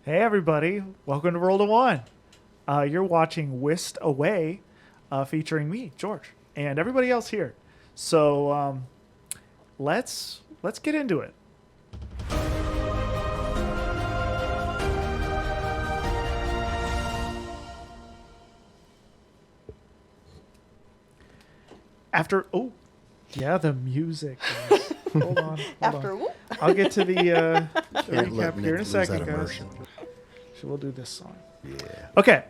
Hey everybody, welcome to Roll to One. You're watching Whisked Away, featuring me, George, and everybody else here. So let's get into it. The music. Guys. Hold on. I'll get to the recap here in a second, guys. So we'll do this song. Yeah. Okay.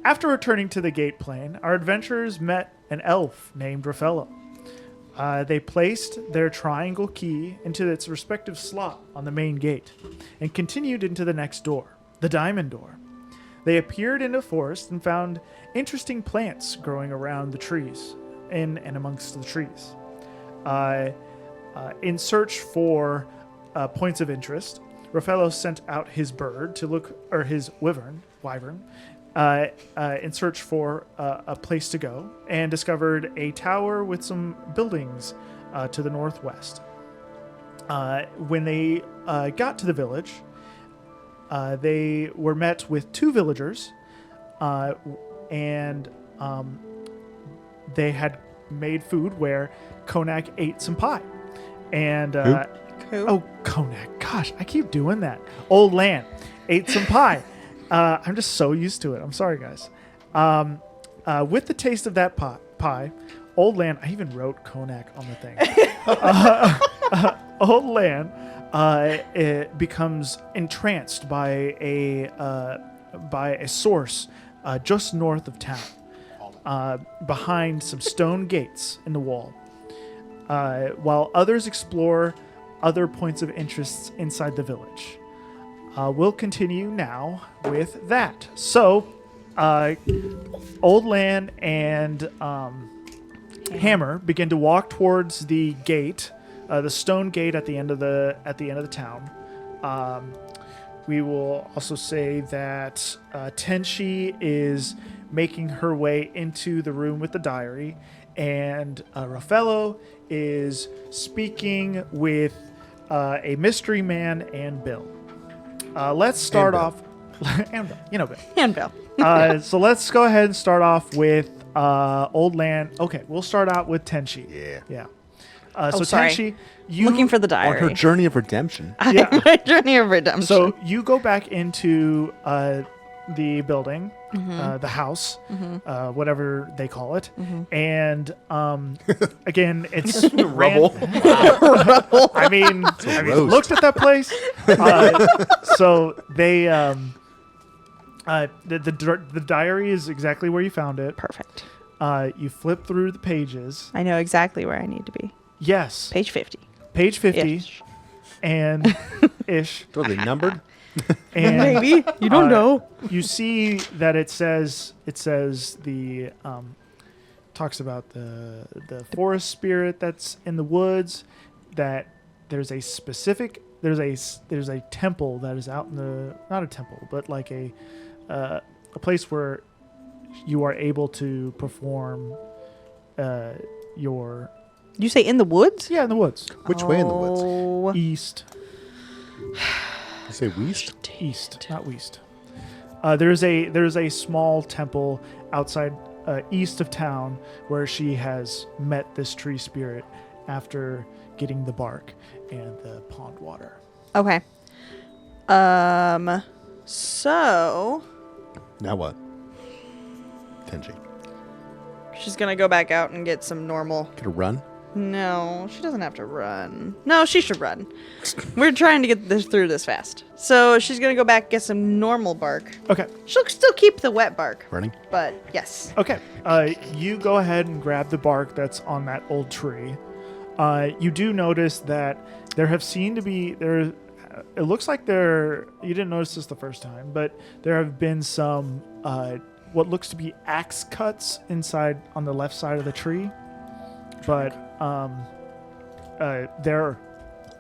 After returning to the gate plane, our adventurers met an elf named Raffaello. They placed their triangle key into its respective slot on the main gate and continued into the next door, the diamond door. They appeared in a forest and found interesting plants growing around the trees, in and amongst the trees. In search for points of interest, Raffaello sent out his bird to look, or his wyvern, in search for a place to go, and discovered a tower with some buildings to the northwest. When they got to the village, they were met with two villagers, and they had made food where Konak ate some pie. And Konak, gosh, I keep doing that. Old Lan ate some pie. I'm just so used to it. I'm sorry, guys. With the taste of that pie, Old Lan, I even wrote Konak on the thing. Old Lan it becomes entranced by a source just north of town, behind some stone gates in the wall, while others explore other points of interest inside the village. We'll continue now with that. So, Old Lan and Hammer begin to walk towards the gate, the stone gate at the end of the town. We will also say that Tenchi is making her way into the room with the diary, and Raffaello is speaking with a mystery man and Bill. Let's start off. And Bill, you know Bill. And Bill. So let's go ahead and start off with Old Lan. Okay, we'll start out with Tenchi. Yeah. So sorry. Tenchi, you Looking for the On diary. her journey of redemption. Yeah. My journey of redemption. So you go back into the building, the house, whatever they call it, and again, it's Rubble. I mean, roast. looked at that place. So they, the diary is exactly where you found it. Perfect. You flip through the pages. I know exactly where I need to be. Yes, Page 50. page 50 Ish. and ish. Totally numbered. And Maybe. You don't know. You see that it says the talks about the forest spirit that's in the woods, that there's a temple that is out in the, not a temple, but like a place where you are able to perform your You say in the woods? in the woods. Which way in the woods? Oh. East, You say west? east, not west. There's a small temple outside east of town where she has met this tree spirit after getting the bark and the pond water. Okay. So Now what? Tenchi. she's going to go back out and get some normal. Get a run? No, she doesn't have to run. No, she should run. We're trying to get through this fast. So she's going to go back, get some normal bark. Okay. She'll still keep the wet bark, Running? but yes. Okay. You go ahead and grab the bark that's on that old tree. You do notice that there have seemed to be there. It looks like there. You didn't notice this the first time, but there have been some what looks to be axe cuts inside on the left side of the tree, but they're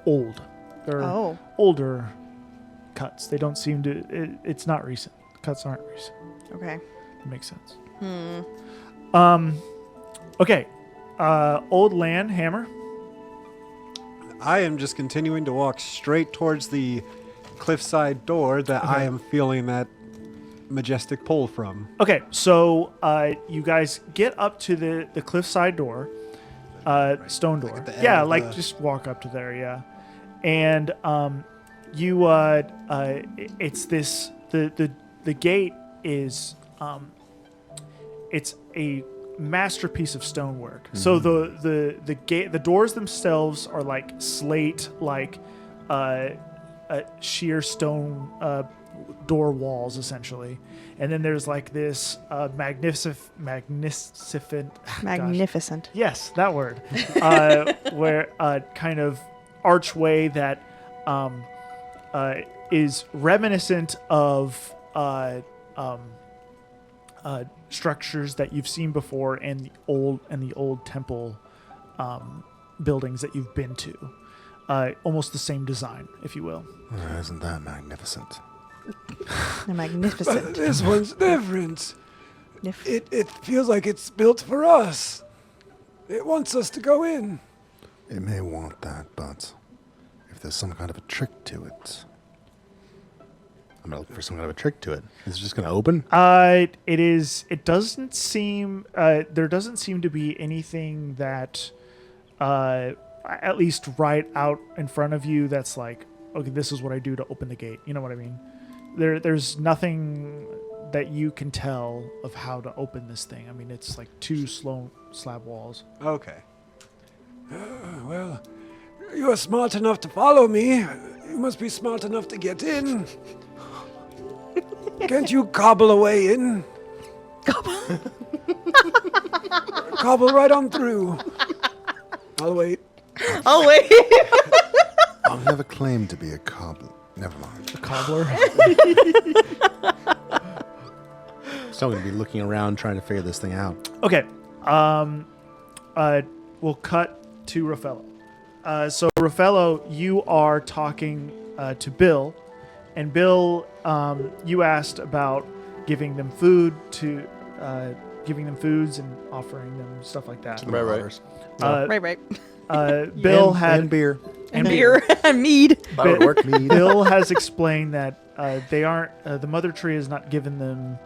old. They're older cuts. They don't seem to. It's not recent. Cuts aren't recent. Okay. That makes sense. Okay. Old Lan, Hammer. I am just continuing to walk straight towards the cliffside door that I am feeling that majestic pull from. Okay, so you guys get up to the cliffside door, stone door. at the end Yeah, of like the- just walk up to there. Yeah, and you it's this the gate is it's a masterpiece of stonework. So the gate, the doors themselves are like slate, like sheer stone door walls essentially, and then there's like this magnificent Magnificent. yes, that word, where kind of archway that is reminiscent of structures that you've seen before in the old temple buildings that you've been to. Almost the same design, if you will. Isn't that magnificent? They're magnificent. This one's different. Nif- It feels like it's built for us. It wants us to go in. It may want that, but if there's some kind of a trick to it, I'm not looking for some kind of a trick to it. Is it just going to open? It is. It doesn't seem. There doesn't seem to be anything that, at least right out in front of you, that's like, okay, this is what I do to open the gate. You know what I mean? There's nothing that you can tell of how to open this thing. I mean, it's like two slow slab walls. Okay. Well, you are smart enough to follow me. You must be smart enough to get in. Can't you cobble away in? Cobble right on through. I'll wait. Oh wait. I've never claimed to be a cobbler. Never mind. A cobbler. So I'm going to be looking around trying to figure this thing out. Okay. We'll cut to Raffaello. So Raffaello, you are talking to Bill, and Bill, you asked about giving them food giving them foods and offering them stuff like that. Right. Right. Bill and, had and beer. And beer and mead. That would work. Bill has explained that they aren't. The mother tree has not given them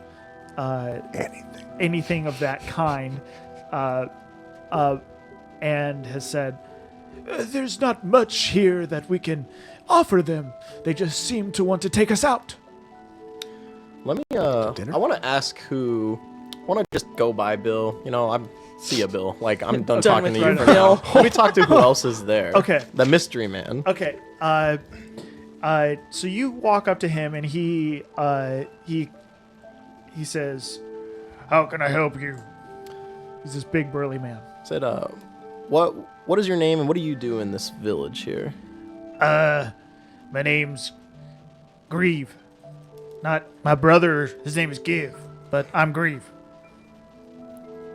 anything of that kind, and has said, "There's not much here that we can offer them. They just seem to want to take us out." Let me, Dinner? I want to ask who, I want to just go by Bill. You know, see ya, Bill. Like, I'm done talking to you with for Bill. now. Let me talk to who else is there. Okay. The mystery man. Okay. So you walk up to him, and he says, "How can I help you?" He's this big burly man. Said, what is your name and what do you do in this village here? My name's Grieve. Not my brother. His name is Give, but I'm Grieve.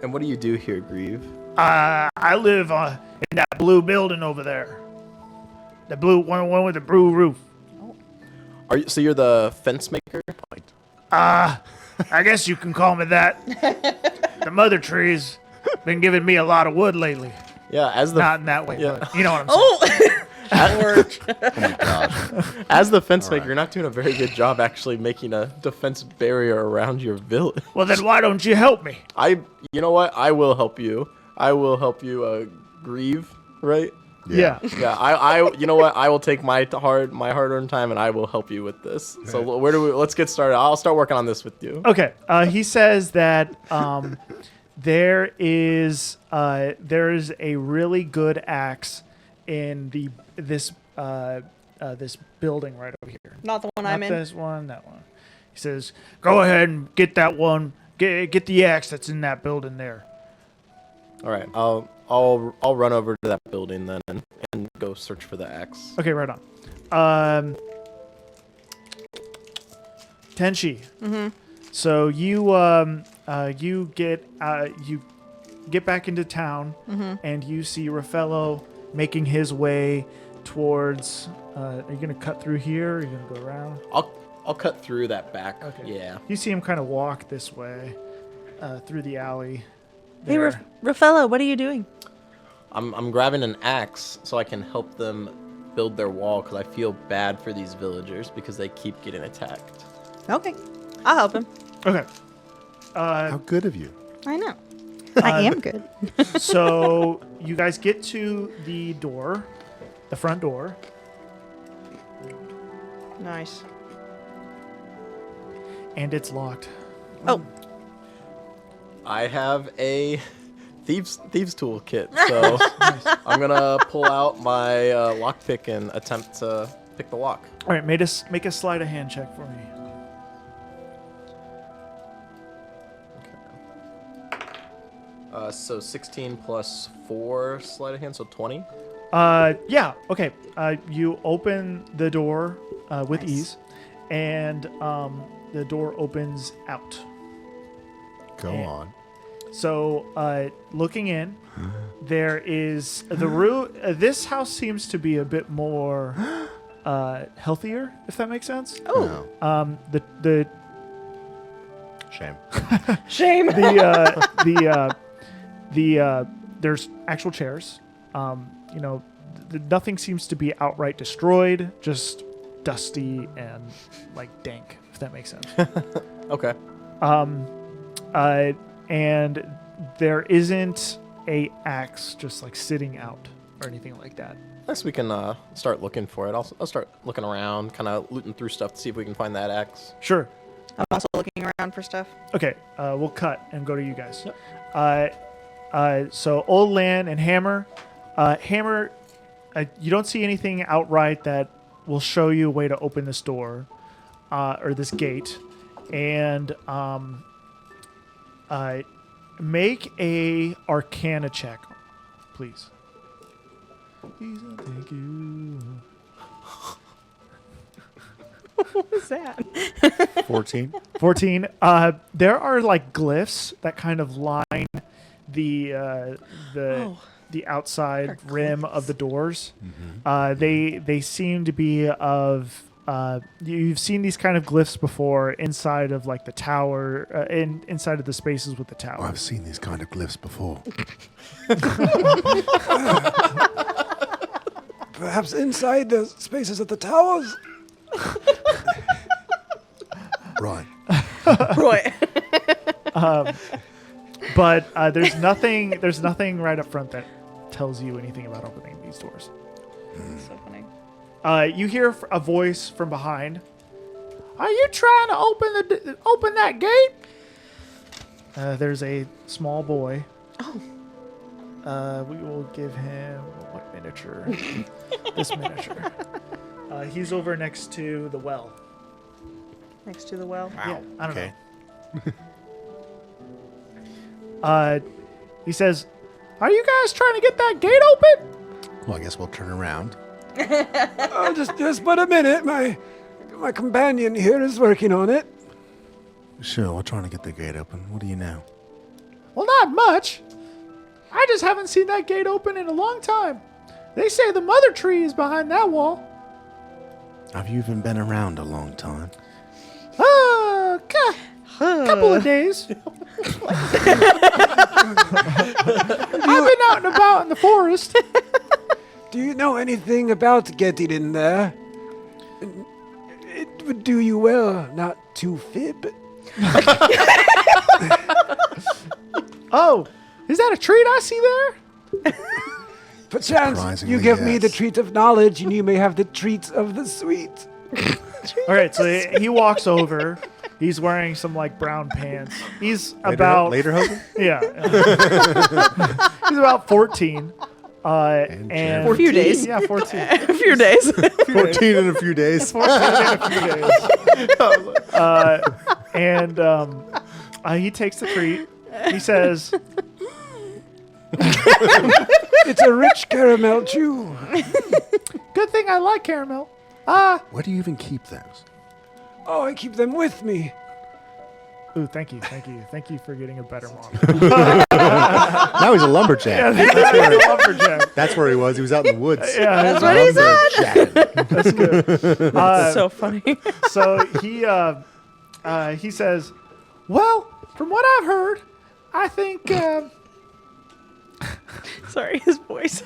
And what do you do here, Grieve? I live in that blue building over there. The blue one with the blue roof. Are you, so you're the fence maker? I guess you can call me that. The mother tree's been giving me a lot of wood lately. Yeah, as the Not in that way, Yeah. but you know what I'm saying. Oh. Oh my gosh. as the fence All maker, right. you're not doing a very good job actually making a defense barrier around your village. Well, then why don't you help me? You know what? I will help you. I will help you, Grieve, right? Yeah. Yeah, you know what? I will take my hard-earned time and I will help you with this. So let's get started. I'll start working on this with you. Okay. He says that there is a really good axe in this building right over here. Not the one Not I'm in. this one, that one. He says, "Go ahead and get that one. Get the axe that's in that building there." All right, I'll run over to that building then and go search for the axe. Okay, right on. Tenshi. Mm-hmm. So you get back into town, and you see Raffaello making his way towards. Are you gonna cut through here? Or are you gonna go around? I'll cut through that back. Okay. Yeah. You see him kind of walk this way, through the alley. Hey, there. Raffaello, what are you doing? I'm grabbing an axe so I can help them build their wall because I feel bad for these villagers because they keep getting attacked. Okay. I'll help him. Okay. How good of you. I know. I am good. So you guys get to the door, the front door. Nice. And it's locked. Oh. I have a thieves toolkit, so I'm gonna pull out my lockpick and attempt to pick the lock. All right, make a sleight of hand check for me. So 16 plus 4 sleight of hand, so 20. Yeah. Okay. You open the door with ease, and the door opens out. Go And- on. So, looking in, there is the room. This house seems to be a bit more healthier, if that makes sense. Oh. No. The Shame. Shame. There's actual chairs. You know, nothing seems to be outright destroyed, just dusty and like dank, if that makes sense. Okay. And there isn't a axe just like sitting out or anything like that. I guess we can start looking for it. I'll start looking around, kind of looting through stuff to see if we can find that axe. Sure. I'm also looking around for stuff. Okay. We'll cut and go to you guys. So Old Lan and Hammer. Hammer, you don't see anything outright that will show you a way to open this door or this gate. And make a Arcana check, please. Thank you. What was that? 14. 14. There are like glyphs that kind of line the outside rim of the doors. They seem to be of you've seen these kind of glyphs before inside of like the tower, inside of the spaces with the tower. Oh, I've seen these kind of glyphs before. Perhaps inside the spaces of the towers? Right. Roy. But there's nothing right up front that tells you anything about opening these doors. So funny. You hear a voice from behind. Are you trying to open that gate? There's a small boy. We will give him what miniature? This miniature. He's over next to the well. Next to the well. Yeah, I don't Okay. know. He says, "Are you guys trying to get that gate open?" Well, I guess we'll turn around. Oh, just but a minute. My companion here is working on it. Sure, we're trying to get the gate open. What do you know? Well, not much. I just haven't seen that gate open in a long time. They say the mother tree is behind that wall. Have you even been around a long time? Couple of days. I've been out and about in the forest. Do you know anything about getting in there? It would do you well not to fib. Oh, is that a treat I see there? Perchance Surprisingly, you give me the yes. treat of knowledge, and you may have the treat of the sweet. All right, so he walks over. He's wearing some like brown pants. He's about Lederhosen? yeah. He's about 14. And And For a few days. Yeah, 14. A few days. 14 in a few days. 14 in a few days. He takes the treat. He says, It's a rich caramel chew. "Good thing I like caramel." Where do you even keep those? Oh, I keep them with me. Ooh, thank you for getting a better mom. Now he's a lumberjack. Lumberjack. That's where he was. He was out in the woods. Yeah, That's what he said. that's good. So funny. So he says, "Well, from what I've heard, I think Sorry, his voice.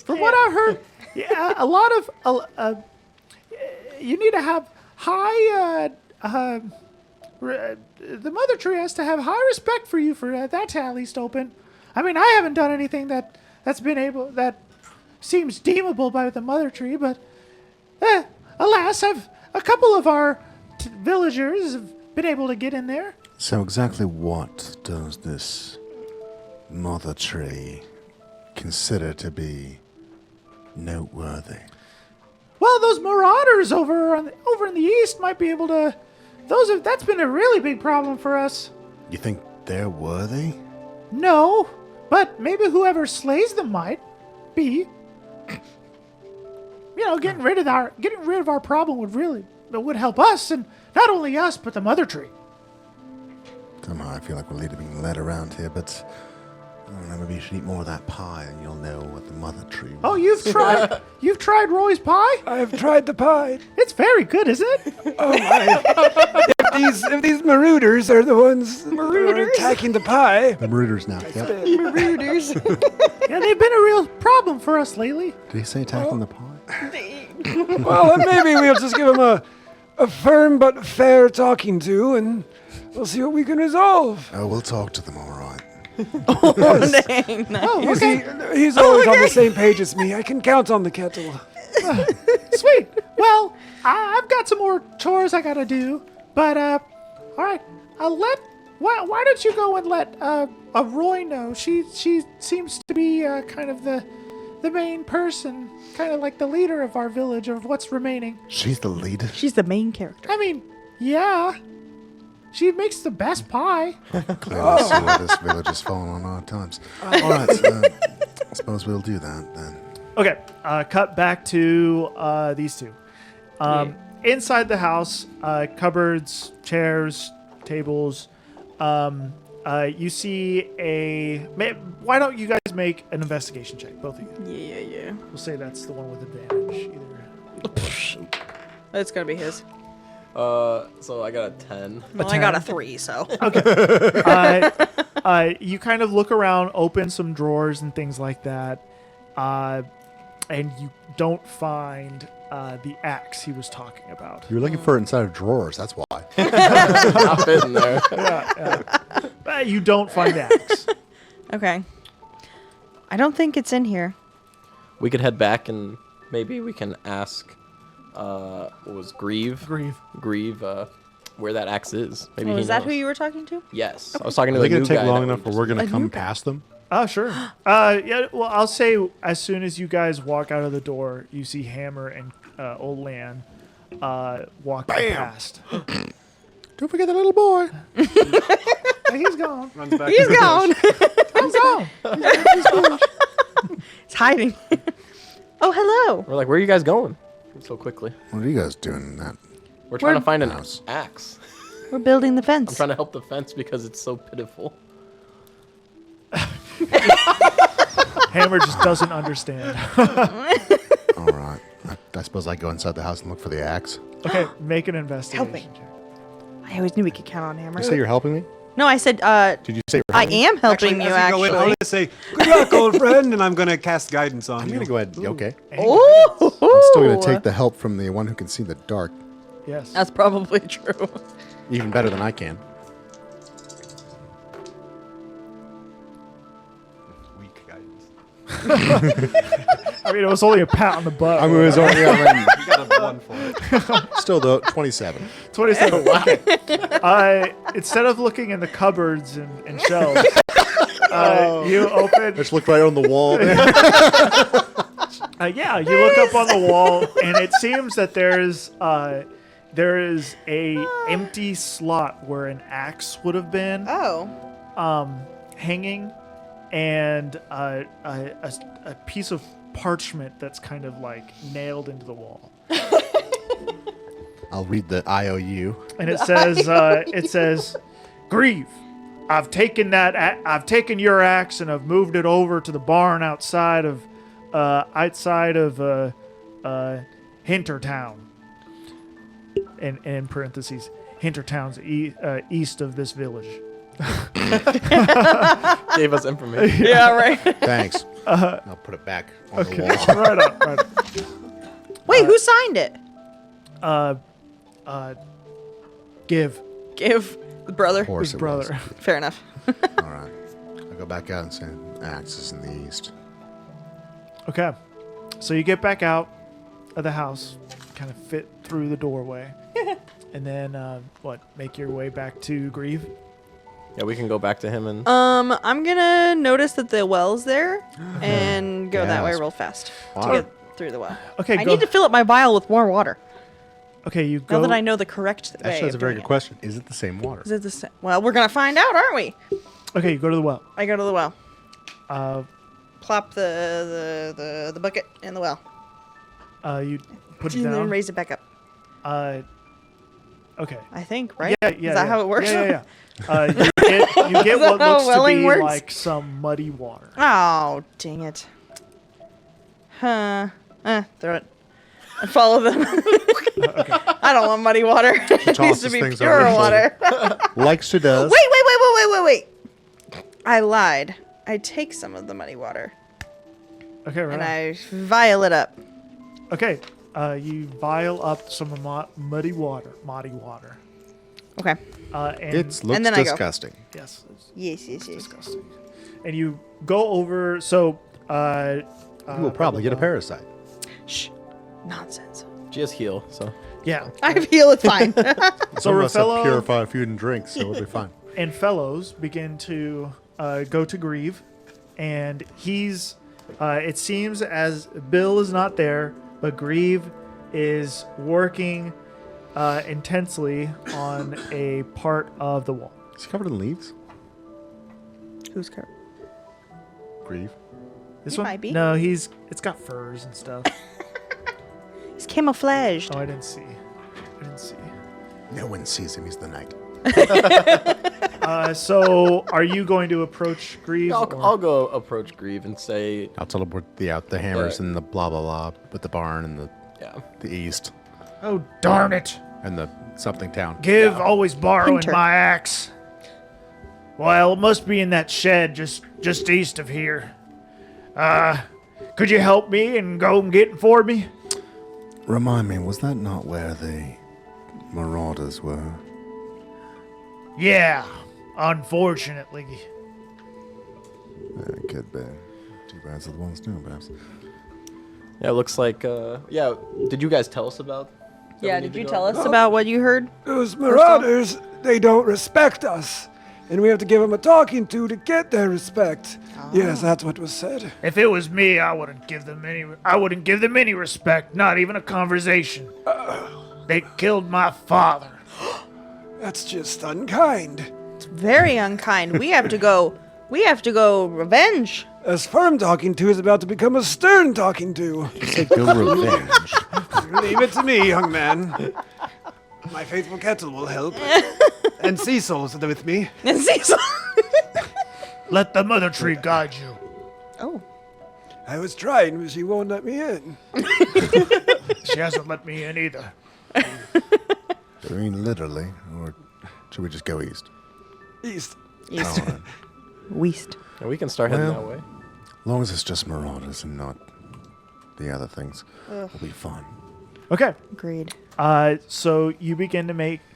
from what I've heard, Yeah, a lot of you need to have high. The mother tree has to have high respect for you for that to at least open. I mean, I haven't done anything that seems deemable by the mother tree, but alas, a couple of our villagers have been able to get in there. So exactly what does this mother tree consider to be noteworthy? Well, those marauders over in the east might be able to. That's been a really big problem for us. You think they're worthy? No, but maybe whoever slays them might be. Getting rid of our problem would help us, and not only us, but the mother tree. Somehow I feel like we're being led around here, but I don't know, maybe you should eat more of that pie and you'll know what the mother tree was. Oh, you've tried Roy's pie? I've tried the pie. It's very good, isn't it? Oh my! If these marauders are the ones that are attacking the pie, The Marauders now. Yep. Did Marauders. Yeah, they've been a real problem for us lately. he say attacking the pie? well, maybe we'll just give them a firm but fair talking to, and we'll see what we can resolve. Oh, we'll talk to them, all right. Dang, nice. Oh, You okay. see, he's always on the same page as me. I can count on the kettle. Sweet. Well, I've got some more chores I gotta do, but all right. Why don't you go and let Roy know? She seems to be kind of the main person, kind of like the leader of our village, of what's remaining. She's the leader. She's the main character. I mean, yeah. She makes the best pie. Clearly see where this village has fallen on hard times. All right, I suppose we'll do that then. Okay, cut back to these two. Inside the house, cupboards, chairs, tables. You see why don't you guys make an investigation check, both of you? Yeah. We'll say that's the one with advantage. Either. That's gonna be his. So I got a 10. Well, I got a 3, so. You kind of look around, open some drawers and things like that, and you don't find the axe he was talking about. You were looking for it inside of drawers, that's why. Not fitting there. Yeah. You don't find the axe. Okay. I don't think it's in here. We could head back and maybe we can ask, what was Grieve, where that axe is. Maybe he Is that knows. who you were talking to? Yes. I was talking to Are they the going new to take guy long that enough we where we're going A to come new guy. past them? Oh, sure. Yeah. Well, I'll say as soon as you guys walk out of the door, you see Hammer and Old Lan walking past. Don't forget the little boy. He's gone. Runs back. He's gone. He's gone. He's hiding. Oh, hello. We're like, where are you guys going so quickly? What are you guys doing in that? We're trying to find an House. axe. We're building the fence. I'm trying to help the fence because it's so pitiful. Hammer just doesn't understand. All right. I suppose I go inside the house and look for the axe. Okay, make an investigation Helping. check. I always knew we could count on Hammer. You say you're helping me? No, I said, Did you say you're I helping me? am helping you, as we go in, I'm actually. going to say, good luck, old friend, and I'm going to cast guidance on I'm you. going to go ahead. Okay. Ooh. I'm still going to take the help from the one who can see the dark Yes. That's probably true. even better than I can. Weak guidance. I mean, it was only a pat on the butt. I mean, it was only, You got a 1 for it. still though 27. 27. Okay. Instead of looking in the cupboards and shelves, you open. Just look right on the wall. There. Yeah, you look up on the wall, and it seems that there is a empty slot where an axe would have been Oh. hanging, and a piece of parchment that's kind of like nailed into the wall. I'll read the IOU. And it says, Grieve, I've taken your axe and I've moved it over to the barn outside of Hintertown. And in parentheses, Hintertown's east of this village. Gave us information. Yeah, right. Thanks. I'll put it back on the wall. Right on. Right on. Wait, who signed it? Give Give the brother. Of course his it was. brother. Fair enough. All right. I go back out and say, axis in the east. Okay. So you get back out of the house, kind of fit through the doorway, and then make your way back to Grieve. Yeah, we can go back to him and. I'm gonna notice that the well's there and go that way Yes. real fast to Wow. get through the well. Okay, I go. need to fill up my vial with more water Okay, you now go. that I know the correct way. Actually, that's a of very doing good question. Is it the same water? Is it the same? Well, we're gonna find out, aren't we? Okay, you go to the well. I go to the well. Uh, Plop the bucket in the well. you put it And then down. raise it back up. Okay. I think, right? Yeah. Is that how it works? Yeah. You get that what how looks to welling be works? like some muddy water. Oh, dang it. Huh. Throw it. And follow them. I don't want muddy water. It needs to tosses be things pure over her water. Like she does. Wait. I lied. I take some of the muddy water Okay, right. and on. I vial it up. Okay. You vial up some muddy water. Okay. And It looks And then I go. disgusting. yes, it's Yes. disgusting. And you go over. So. You will probably get a parasite. Shh. Nonsense. She has heal, so. Yeah. I feel it's fine. So Some of us have Raffaello purified food and drink, so it'll be fine. and Fellows begin to go to Grieve, and he's. It seems as Bill is not there, but Grieve is working intensely on a part of the wall. Is he covered in leaves? Who's Kurt? Grieve. This He one? might be. No, it's got furs and stuff. He's camouflaged. Oh, I didn't see. No one sees him. He's the knight. So, are you going to approach Grieve? or- I'll go approach Grieve and say, I'll teleport the hammers Yeah. and the blah blah blah with the barn and yeah. the east Oh, darn it! and the something town. Give always borrowing Hunter. my axe. Well, it must be in that shed just east of here. Could you help me and go and get it for me? Remind me, was that not where the marauders were? Yeah, unfortunately. It could be. Too bad for the ones doing, perhaps. Yeah, it looks like, yeah. Did you guys tell us about? that we Yeah, need did to you go? tell us about what you heard? Those marauders, they don't respect us. And we have to give them a talking to get their respect. Yes, that's what was said. If it was me, I wouldn't give them any respect, not even a conversation. They killed my father. That's just unkind. It's very unkind. We have to go revenge. A firm talking to is about to become a stern talking to. Take the revenge. Leave it to me, young man. My faithful kettle will help. And Cecil's with me. And Cecil. Let the mother tree guide you. Oh. I was trying, but she won't let me in. She hasn't let me in either. Do you mean literally, or should we just go east? East. East. All right. West. Yeah, we can start heading Well- that way. As long as it's just marauders and not the other things, we'll be fine. Okay. Agreed. So you begin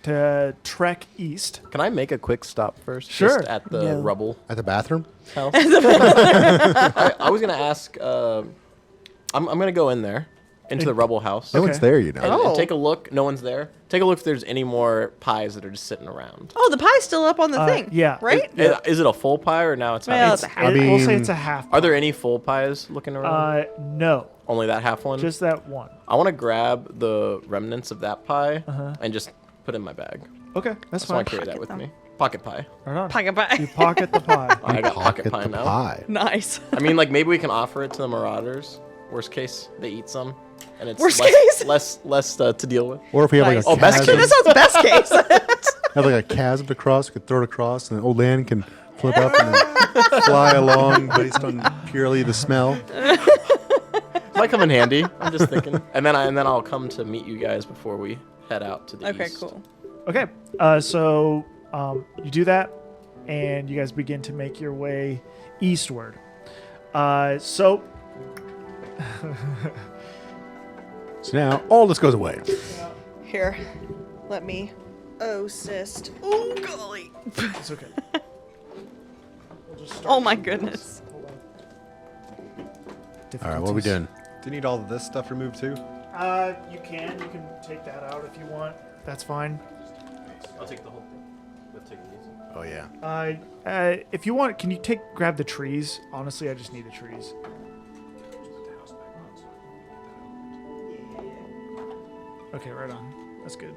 to trek east. Can I make a quick stop first? Sure. Just at the No. rubble At the bathroom? house. I was gonna ask. I'm gonna go in there into the rubble house. No Okay. one's there, you know. And Oh. take a look. No one's there. Take a look if there's any more pies that are just sitting around. Oh, the pie's still up on the thing. yeah. Right? Is it a full pie or now it's half? Well, it's a half. We'll say mean- it's a half. Are there any full pies looking around? No, Only that half one. just that one. I want to grab the remnants of that pie and just put it in my bag. Okay, that's So I fine. carry that Pocket with them. me. Pocket pie. Right on. Pocket You pie. pocket the pie. I got pocket pie the now. pie. Nice. I mean, like maybe we can offer it to the marauders. Worst case, they eat some, and it's Worst less case? to deal with. Or if we have like Nice. a Oh, best chasm, case. That sounds best case. have like a chasm to cross, we could throw it across, and the old man can flip up and then fly along based on purely the smell. Might come in handy. I'm just thinking, and then I'll come to meet you guys before we head out to the Okay, east. cool. Okay, so you do that. and you guys begin to make your way eastward. So now all this goes away. Here, let me assist. Oh, golly. it's okay. We'll just start Oh, my with goodness. this. Hold on. All right, what are we doing? Do you need all of this stuff removed too? You can take that out if you want. That's fine. I'll take the whole thing. We'll take it easy. Oh yeah. If you want, can you grab the trees? Honestly, I just need the trees. Okay, right on. That's good.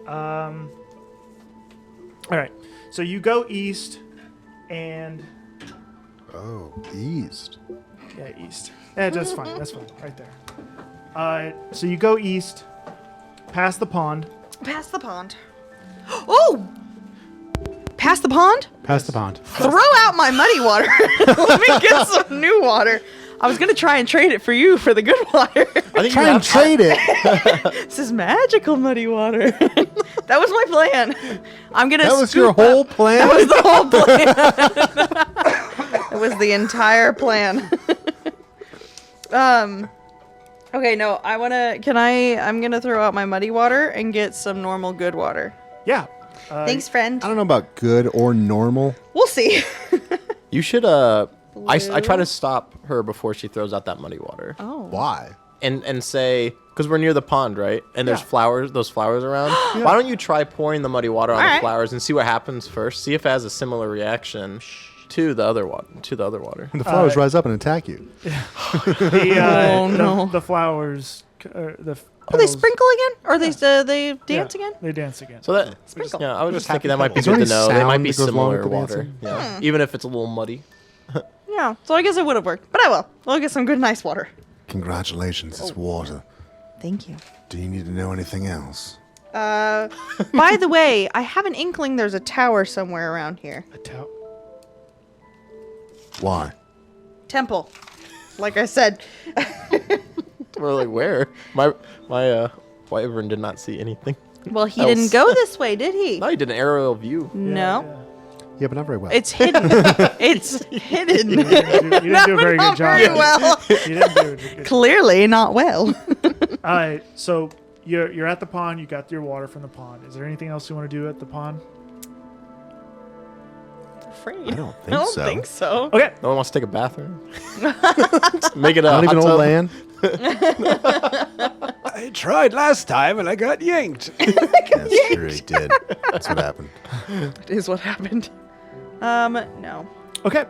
All right. So you go east, and Oh, east. yeah, east. Yeah, that's fine. That's fine. Right there. So you go east, past the pond. Past the pond. Oh! Past the pond? Past the pond. Throw out my muddy water. Let me get some new water. I was going to try and trade it for you for the good water. I think Try and trade it. This is magical muddy water. That was my plan. I'm going to That was your whole plan. That was the whole plan. It was the entire plan. Okay, no, I'm going to throw out my muddy water and get some normal good water. Yeah. Thanks, friend. I don't know about good or normal. We'll see. You should I try to stop her before she throws out that muddy water. Oh. Why? And say, because we're near the pond, right? And there's Yeah. those flowers around. Why don't you try pouring the muddy water on the Alright. flowers and see what happens first? See if it has a similar reaction to the other water. The flowers rise up and attack you. The flowers. Oh, they sprinkle again? Or they dance again? They dance again. So that, Sprinkle. yeah, I was just Just thinking that might be Is there good to any know. They might sound be that goes along with similar the water. dancing? Yeah, even if it's a little muddy. Yeah, so I guess it would have worked. But I will. We'll get some good, nice water. Congratulations, it's water. Thank you. Do you need to know anything else? By the way, I have an inkling there's a tower somewhere around here. Why? Temple. Like I said. We're like, where? My wyvern did not see anything. Well, he Else. didn't go this way, did he? No, he did an aerial view. No. Yeah, but not very well. It's hidden. It's hidden. You didn't do a very good Not job. very well. You didn't do a good job. Clearly not well. All right, so you're at the pond. You got your water from the pond. Is there anything else you want to do at the pond? Afraid. I don't think so. think so. Okay. No one wants to take a bathroom. Make it a Not hot even tub. old land. I tried last time and I got yanked. That's true, he did. That's what happened. That is what happened. No. Okay.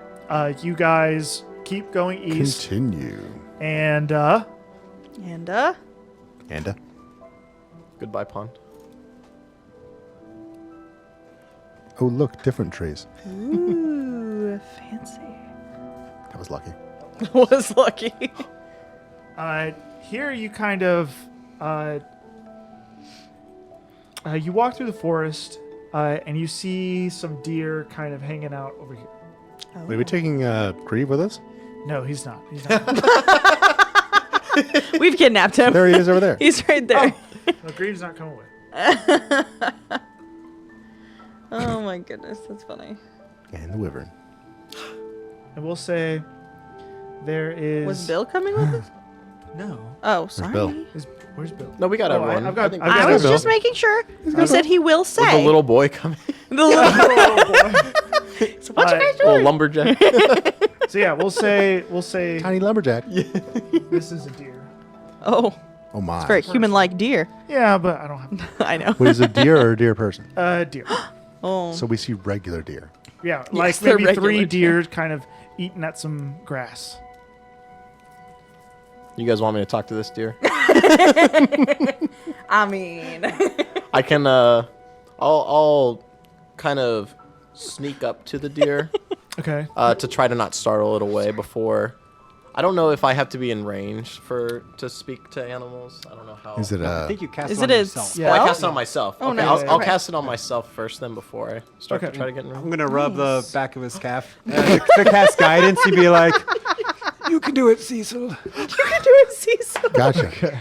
You guys keep going east, Continue. and And, And Goodbye, pond. oh, look, different trees. ooh, fancy. That was lucky. Was lucky. here you kind of you walk through the forest, and you see some deer kind of hanging out over here. Wait, are we taking Grieve with us? No, he's not. He's not. We've kidnapped him. There he is over there. He's right there. No, Greaves not coming with. Oh my goodness, that's funny. And the wyvern. And we'll say there is. Was Bill coming with us? No. Oh, sorry. Bill? Where's Bill? No, we got Oh, everyone. I've got- think I've I got was Bill. just making sure. He said he will say. with the little boy coming. The little Oh, boy. so what you guys little doing? lumberjack. So yeah, we'll say Tiny lumberjack. this is a deer. Oh, Oh my. very human-like deer. Yeah, but I don't have I know. Wait, is it a deer or a deer person? deer. Oh, So we see regular deer. Yeah, like they're maybe regular 3 deer. deer kind of eating at some grass. You guys want me to talk to this deer? I mean, I can. I'll kind of sneak up to the deer Okay. to try to not startle it away before. I don't know if I have to be in range to speak to animals. I don't know how. Is it I a? think you cast Is it on it a yourself. Yeah. Well, I spell? cast it on myself. Oh, Okay, no. I'll Okay. cast it on myself first, then before I start Okay. to try to get in I'm range. gonna rub the back of his calf to cast guidance. He'd be like, "You can do it, Cecil." you can do it, Cecil. Gotcha.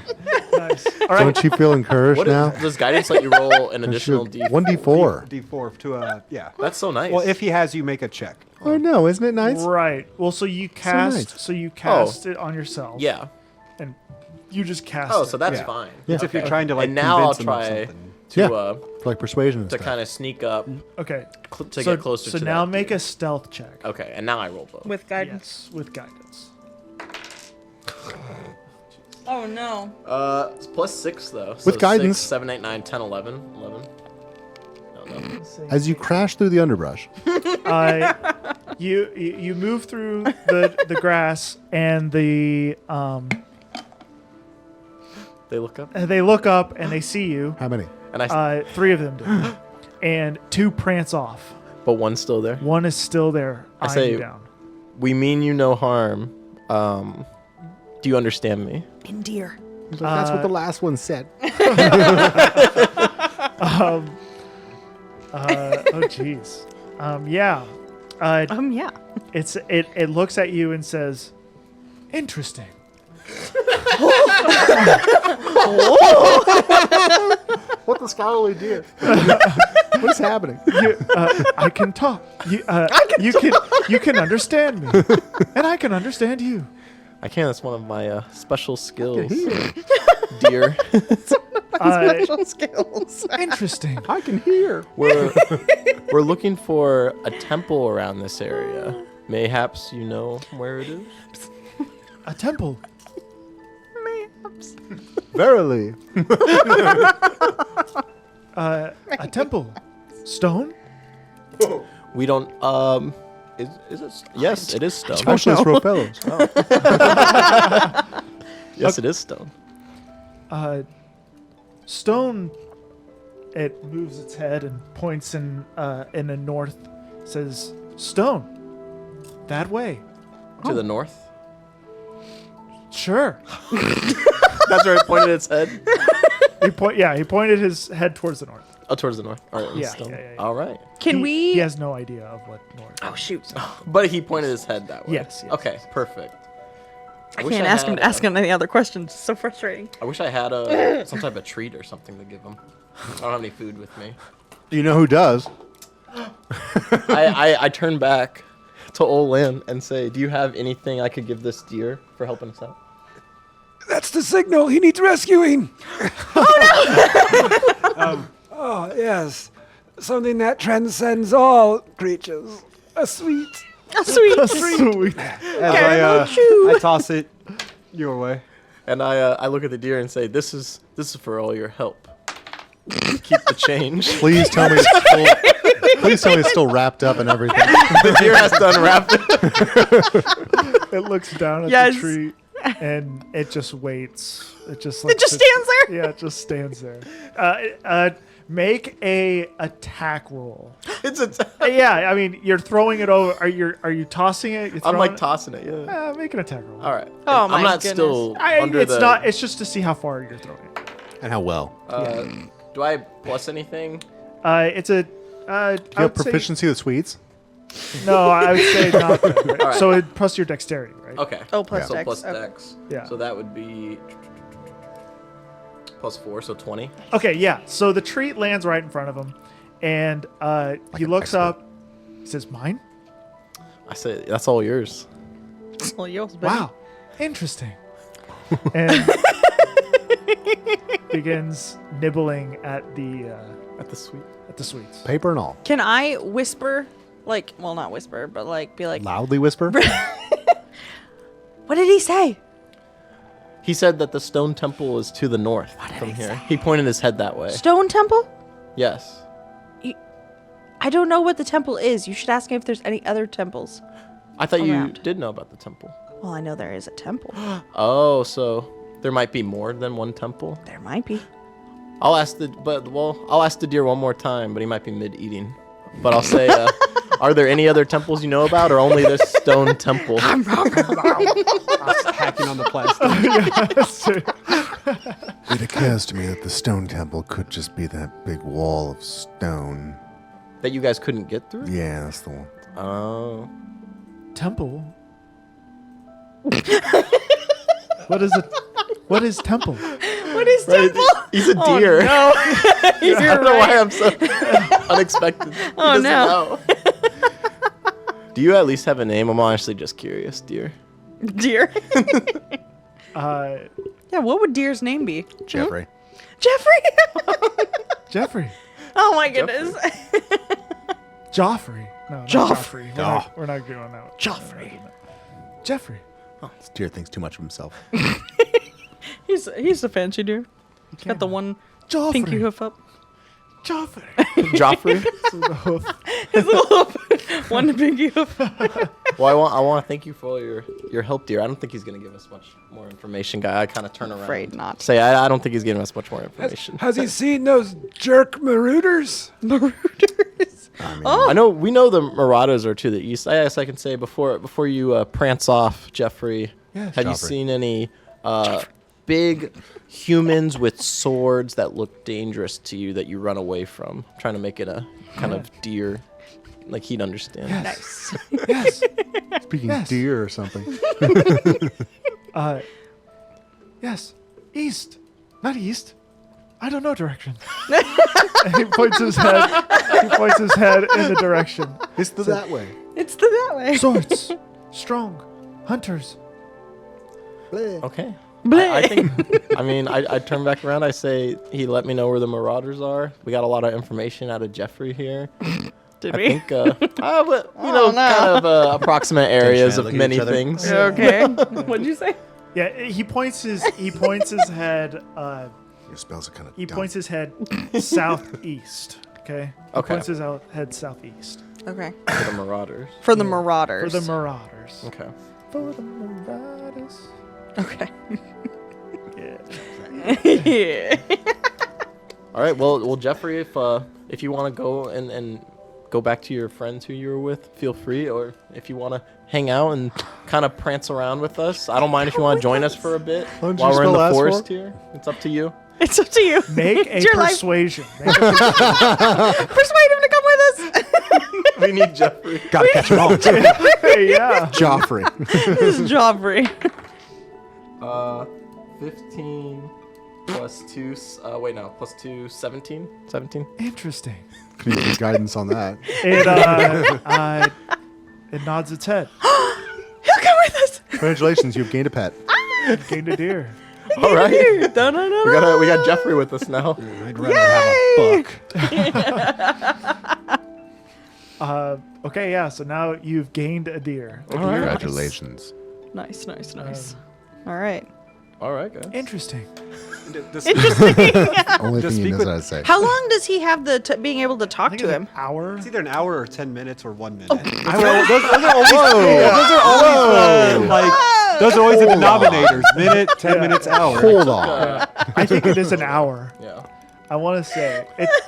Nice. Nice. All right. Don't you feel encouraged What now? does guidance let you roll an additional D? 1d4. D4 to yeah. That's so nice. Well, if he has you make a check. I know, isn't it nice? Right. Well, so you cast. nice. So you cast it on yourself. yeah. And you just cast. Oh, it. so that's Yeah. fine. It's if you're trying to like and now I'll convince him of try something. to Yeah. For like persuasion and to stuff. kind of sneak up Okay. to get closer So to now that make dude. a stealth check. Okay, and now I roll both. With guidance. Yes, with guidance. Oh no. It's plus 6 though. So With guidance. 6, 7, 8, 9, 10, 11. 11. No, no. As you crash through the underbrush, You move through the grass and They look up, they look up and they see you. how many? and I. 3 of them do, and 2 prance off. But one's still there. One is still there, eyeing say- you down. We mean you no harm. Do you understand me? Endear. He's like, that's what the last one said. Oh jeez. Yeah. Yeah. It looks at you and says, "Interesting." What the scholarly deer? What is happening? I can talk. You can understand me, and I can understand you. I can. That's one of my special skills. Dear. Special skills. Interesting. I can hear. We're looking for a temple around this area. Mayhaps you know where it is? A temple. Verily. A temple. Stone. We don't is it yes, it is stone. Specialist Rofellos. Yes, it is stone. Stone. It moves its head and points in the north. Says stone. That way. To the north. Sure. That's where it pointed its head. He pointed his head towards the north. Oh, towards the north. All right. Yeah, stone. yeah. All right. Can He we? has no idea of what north. Oh shoot! But he pointed his head that way. Yes, yes, Okay. Perfect. I wish can't I ask him had to ask him any other questions. It's so frustrating. I wish I had some type of treat or something to give him. I don't have any food with me. You know who does? I turn back to old Lynn and say, "Do you have anything I could give this deer for helping us out?" That's the signal. He needs rescuing. Oh, yes. Something that transcends all creatures. A sweet. A sweet. Sweet. As I toss it your way. And I look at the deer and say, "This is for all your help. Keep the change." Please tell me it's still. Please tell me it's still wrapped up and everything. The deer has to unwrap it. It looks down at Yes. the tree and it just waits. It just It just stands there. Yeah, it just stands there. Make a attack roll. It's a. Yeah, I mean you're throwing it over. Are you tossing it? You're I'm throwing like it? tossing it. Yeah. Make an attack roll. All right. Oh, I'm my not goodness. still under It's the. not. It's just to see how far you're throwing it. And how well? Do I plus anything? It's a. I Do you have would say- proficiency with sweets? No, I would say not. Good, right? All right. So it, plus your dexterity, right? Okay. Oh, plus So dex. plus Okay. dex. Yeah. So that would be plus 4, so 20. Okay, yeah. So the tree lands right in front of him, and he an looks expert. up. He says, "Mine." I say that's all yours. Well, yours, buddy. Wow, interesting. And begins nibbling at the At the sweet. sweets. Paper and all. Can I whisper? Like, well, not whisper, but like, be like, Loudly whisper. what did he say? He said that the stone temple is to the north from here. He pointed his head that way. Stone temple? Yes. I don't know what the temple is. You should ask him if there's any other temples. I thought Around. you did know about the temple. Well, I know there is a temple. Oh, so there might be more than one temple. There might be. I'll ask the deer one more time, but he might be mid-eating. But I'll say, are there any other temples you know about, or only this stone temple? Hacking on the plastic. It occurs to me that the stone temple could just be that big wall of stone. That you guys couldn't get through? Yeah, that's the one. Oh. Temple. What is it? What is temple? What is Jeffrey's temple. He's a Oh, deer. no. I don't know why I'm so unexpected. He Oh, doesn't no. know. Do you at least have a name? I'm honestly just curious, deer. Deer. Uh, Yeah, what would Deer's name be? Jeffrey. Jeffrey. Jeffrey. Oh my goodness. Joffrey. No, not Joffrey. Joffrey. We're not doing that. Joffrey. Jeffrey. This deer thinks too much of himself. He's a fancy deer. He's got the one Joffrey. pinky hoof up. Joffrey. Joffrey. His little hoof. One pinky hoof. Well, I want to thank you for your help, dear. I don't think he's gonna give us much more information, guy. I kind of turn around. Afraid not. Say I don't think he's giving us much more information. Has he seen those jerk marauders? Marauders. I know we know the Marauders are to the east. I guess I can say before you prance off, Jeffrey. Yes. Have you Joffrey. seen any big humans with swords that look dangerous to you that you run away from? I'm trying to make it a kind of deer, like he'd understand. Nice. Yes. Speaking Yes. deer or something. Yes. East. Not east. I don't know directions. And he points his head. He points his head in the direction. It's that way. It's that way. Swords. Strong. Hunters. Okay. Bleh. I think. I mean, I turn back around. I say he let me know where the Marauders are. We got a lot of information out of Jeffrey here. Did I we? think, but, you know, no. kind of approximate areas man, of look at many each other. things. Okay. What'd you say? Yeah. He points his head. Your spells are kind of He points his head southeast. Okay. He Okay. points his head southeast. Okay. For the Marauders. For the Marauders. For the Marauders. Okay. For the Marauders. Okay. Yeah. Yeah. All right. Well, Jeffrey, if you want to go and go back to your friends who you were with, feel free. Or if you want to hang out and kind of prance around with us, I don't mind if you want to join us for a bit Why don't you while we're in spell the last forest for? here. It's up to you. It's up to you. Make a It's your life. persuasion. Persuade him to come with us. We need Jeffrey. Gotta catch them all. Yeah. Joffrey. This is Joffrey. 15 plus 2. Plus 2, 17. 17. Interesting. Can you use guidance on that? It nods its head. He'll come with us. Congratulations, you've gained a pet. Gained a deer. All right. We Da-da-da-da. got Jeffrey with us now. I'd rather have a book. Okay, yeah. So now you've gained a deer. Congratulations. Nice. All right. All right, guys. Interesting. Only Just thing speak he knows with- how to say. How long does he have the being able to I talk think to it's him? an hour. It's either an hour or 10 minutes or 1 minute. Oh. Those are always the denominators. Minute, 10 minutes, hour. Hold on. I think it is an hour. Yeah. I want to say it's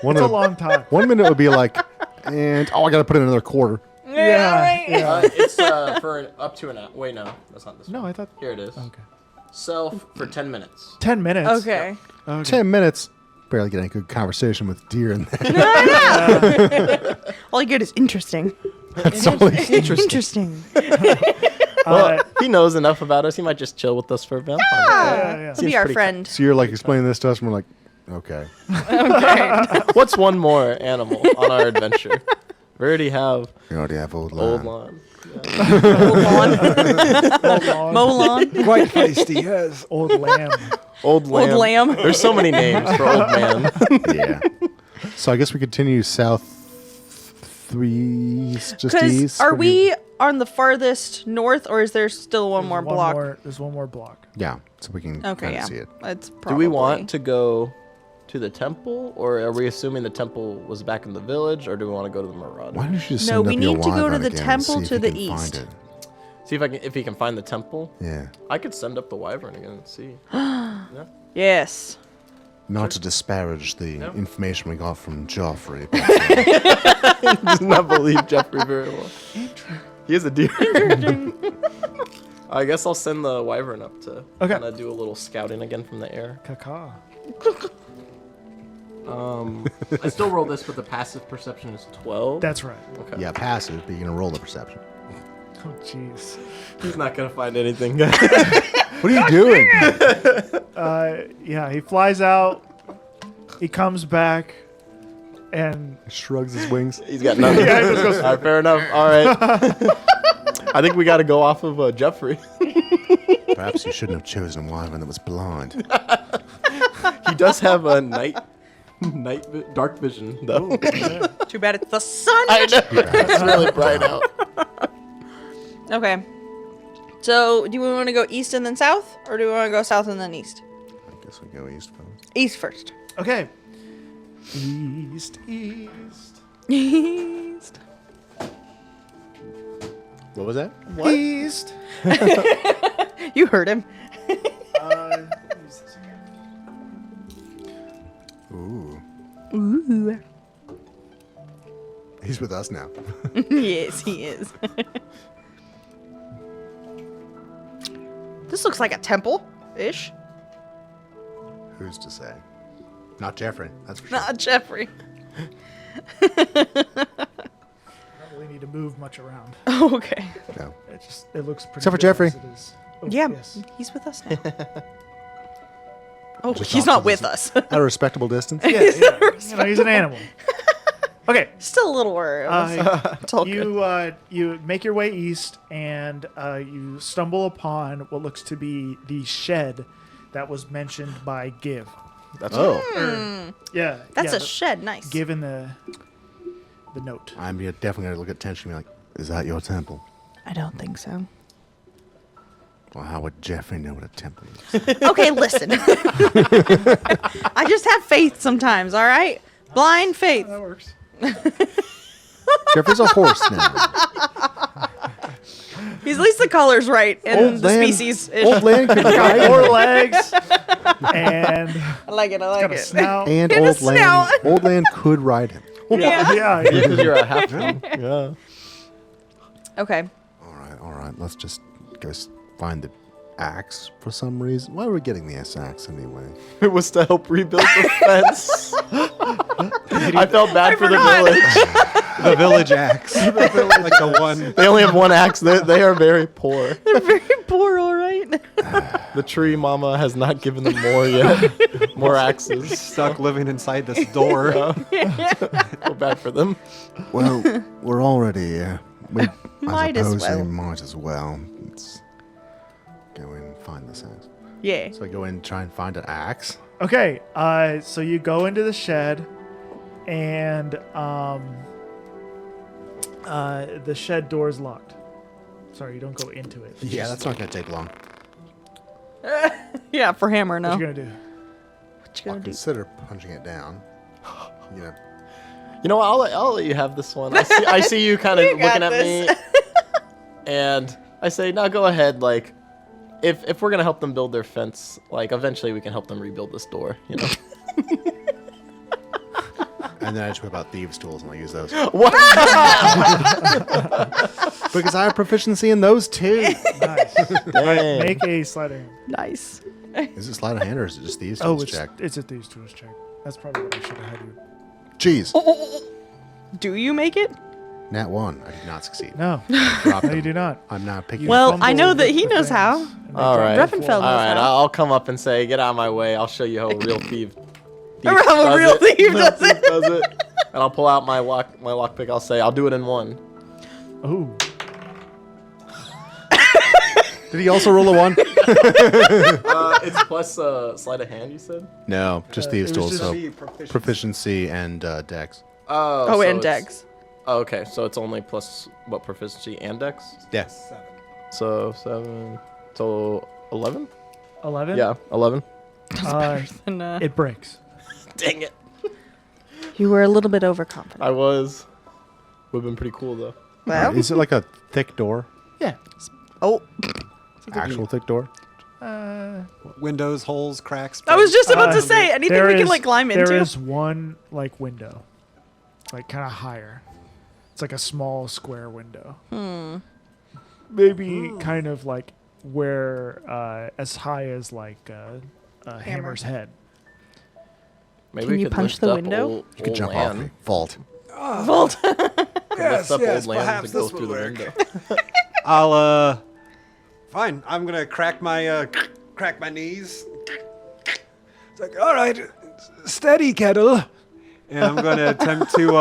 One a of- long time. 1 minute would be like, and I gotta put in another quarter. Yeah. It's for up to an hour. Wait, no, that's not this No, one. I thought. Here it is. Okay. Self for 10 minutes. 10 minutes. Okay. 10 minutes. Barely getting a good conversation with deer in there. All you get is interesting. That's all he- Interesting. Well, he knows enough about us. He might just chill with us for a bit. Yeah. To be our pretty friend. So you're like explaining this to us, and we're like, okay. Okay. What's one more animal on our adventure? We already have You already have old old line. lawn. Molon. Quite feisty, yes. Old lamb. Old lamb. Old lamb. There's so many names for old man. Yeah. So I guess we continue south 3 just Because east. are we on the farthest north, or is there still one more block? There's one more block. Yeah. So we can Okay, kind yeah. of see it. It's Do probably. we want to go to the temple, or are we assuming the temple was back in the village, or do we want to go to the Marauder? Why don't you just No, send we up your need to go to wyvern the again and temple see if to you the can east. find it? See if he can find the temple. Yeah. I could send up the wyvern again and see. Yes. Not to disparage the information we got from Joffrey. But Does not believe Jeffrey very well. He is a deer. I guess I'll send the wyvern up to kind of do a little scouting again from the air. Caca. I still roll this, but the passive perception is 12. That's right. Okay. yeah, passive, but you're going to roll the perception. Oh, jeez. He's not gonna find anything. What are you doing? Yeah, he flies out. He comes back, and Shrugs his wings. He's got nothing. Yeah, he just goes- All right, fair enough. All right. I think we got to go off of Jeffrey. Perhaps you shouldn't have chosen one that was blind. He does have a dark vision though. Too bad it's the sun. I know. It's really bright out. Okay. So, do we want to go east and then south, or do we want to go south and then east? I guess we go east first. East first. okay. East, east, East. What was that? east. You heard him. Ooh. Ooh. He's with us now. Yes, he is. This looks like a temple-ish. Who's to say? Not Jeffrey, that's for sure. Not Jeffrey. Don't really need to move much around. Okay. No. It looks pretty. Except for good Jeffrey. as it is. Oh, Yeah, yes. he's with us now. Oh, Just he's off not to with the- us. At a respectable distance. Yeah, yeah. You know, he's an animal. Okay. Still a little worried. It's all good. You make your way east, and you stumble upon what looks to be the shed that was mentioned by Give. That's Yeah, That's yeah, a shed. Nice. Given the note. I'm definitely going to look at Tension and be like, is that your temple? I don't think so. Well, how would Jeffrey know what a temple is? Okay, listen. I just have faith sometimes, all right? Blind faith. That works. Jeffrey's a horse now. He's at least the color's right in the species. Old land could Got ride 4 him. legs, and I like it. I like got a it. snout. And And a old land. snout. Old land could ride him. Yeah. Yeah, because you're a halfling. Yeah. Okay. All right. Let's just go find the axe for some reason. Why are we getting the axe anyway? It was to help rebuild the fence. I felt bad for the forgot. village. The village axe. Like the one. They only have one axe. They are very poor. They're very poor, all right? The tree mama has not given them more yet. More axes. Stuck living inside this door. Feel bad for them. Well, we're already here. I Might as suppose well. we might as well. Let's go in and find this axe. Yeah. So I go in and try and find an axe. Okay, so you go into the shed, and the shed door is locked. Sorry, you don't go into it. You Yeah, just- that's not going to take long. Yeah, for Hammer, no. What you gonna do? What you I'll gonna do? consider punching it down. You know, You know what? I'll let you have this one. I see you kind of You got looking at me, and I say, "No, go ahead. Like, if we're gonna help them build their fence, like eventually we can help them rebuild this door. You know." and then I just whip out thieves' tools and I'll use those. What? Because I have proficiency in those too. Nice. Dang. Make a sleight of hand. Nice. Is it sleight of hand or is it just thieves' Oh, tools check? it's a thieves' tools check. That's probably what I should have had you. Jeez. Do you make it? Nat 1. I did not succeed. No, Drop no, them. you do not. I'm not picking. Well, Fumble I know that with he the knows how. things, and they All drop right. to the Greffenfeld floor. All right, how. I'll come up and say, "Get out of my way. I'll show you how a real thief." How a real thief does it. does it. And I'll pull out my lockpick. I'll say, "I'll do it in one." Ooh. Did he also roll a 1? It's plus sleight of hand. You said. No, just thieves' it was tools. just So proficiency and dex. Oh, so and it's- Dex. Oh, okay, so it's only plus what proficiency and dex? Yes. So 7. So 11? 11? Yeah, 11. And, It breaks. Dang it. you were a little bit overconfident. I was. Would have been pretty cool though. Well, Is it like a thick door? Yeah. oh, Actual thick door? Windows, holes, cracks. I was just about to Uh, say anything there we can is- like climb into. There is one like window, like kind of higher. It's like a small square window. Maybe kind of like where as high as like Hammer's head. Maybe Can we you could punch lift the up window? Old, You could old jump land. off me. Vault. Vault. Lift up yes, old land perhaps to go this through will the work. window. I'll Fine. I'm gonna crack my knees. It's like, all right, steady, kettle. And I'm gonna attempt to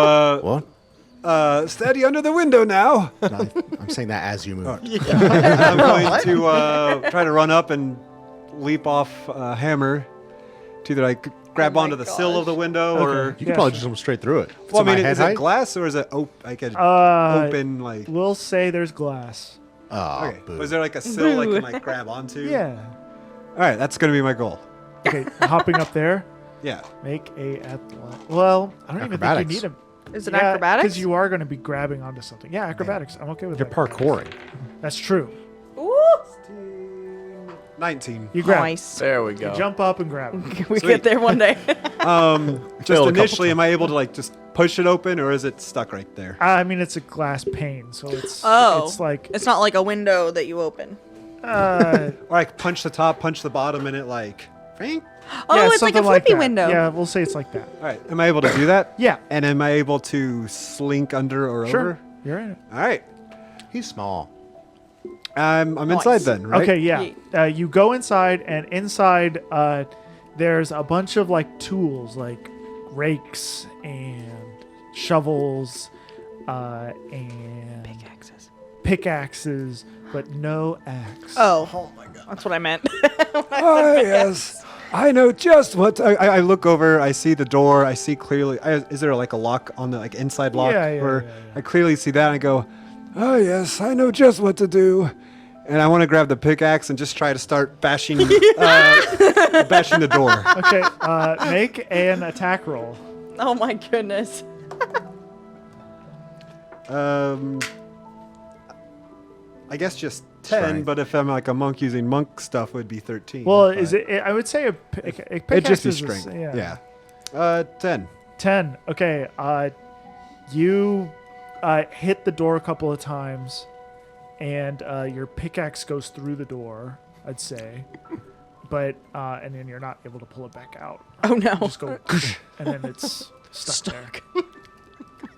What? steady under the window now. No, I'm saying that as you move. And I'm going to try to run up and leap off a hammer to either like grab my onto the sill of the gosh. window or. You can probably just jump straight through it. Well, I To my mean, head is height? it glass or is it like an Uh, open like? We'll say there's glass. Oh, Okay. boo. Was there like a sill I Boo. can like grab onto? Yeah. All right, that's gonna be my goal. Okay, hopping up there. Yeah. Make a athletic. Well, I don't Acrobatics. even think you need Is it acrobatics? Because you are going to be grabbing onto something. Yeah, acrobatics. I'm okay with You're that. parkouring. That's true. Ooh. 19. You grab. Nice. There we go. You jump up and grab it. We Sweet. get there one day. Just Failed a couple initially, am I able to like just push it open or is it stuck right there? I mean, it's a glass pane, so it's Oh. it's like It's not like a window that you open. uh, Or I can punch the top, punch the bottom, and it like. Ring? Oh, yeah, it's like a something flippy that. window. Yeah, we'll say it's like that. All right. Am I able to do that? Yeah, And am I able to slink under or sure. over? You're in it. All right. He's small. I'm Nice. inside then, right? Okay, yeah. You go inside, and inside there's a bunch of like tools, like rakes and shovels, and pickaxes, but no axe. Oh my god. That's what I meant. Oh, yes. I know just what. I look over. I see the door. I see clearly. Is there like a lock on the like inside lock? Yeah, where yeah. I clearly see that. And I go, oh yes, I know just what to do. And I want to grab the pickaxe and just try to start bashing, bashing the door. Okay, make an attack roll. Oh my goodness. I guess just 10. Strength. But if I'm like a monk using monk stuff, would be 13. Well, but is it? I would say a pickaxe It'd just be is a s- strength. yeah. Yeah. 10. 10. Okay. You hit the door a couple of times, and your pickaxe goes through the door, I'd say. But and then you're not able to pull it back out. Oh no. You just go, and then it's stuck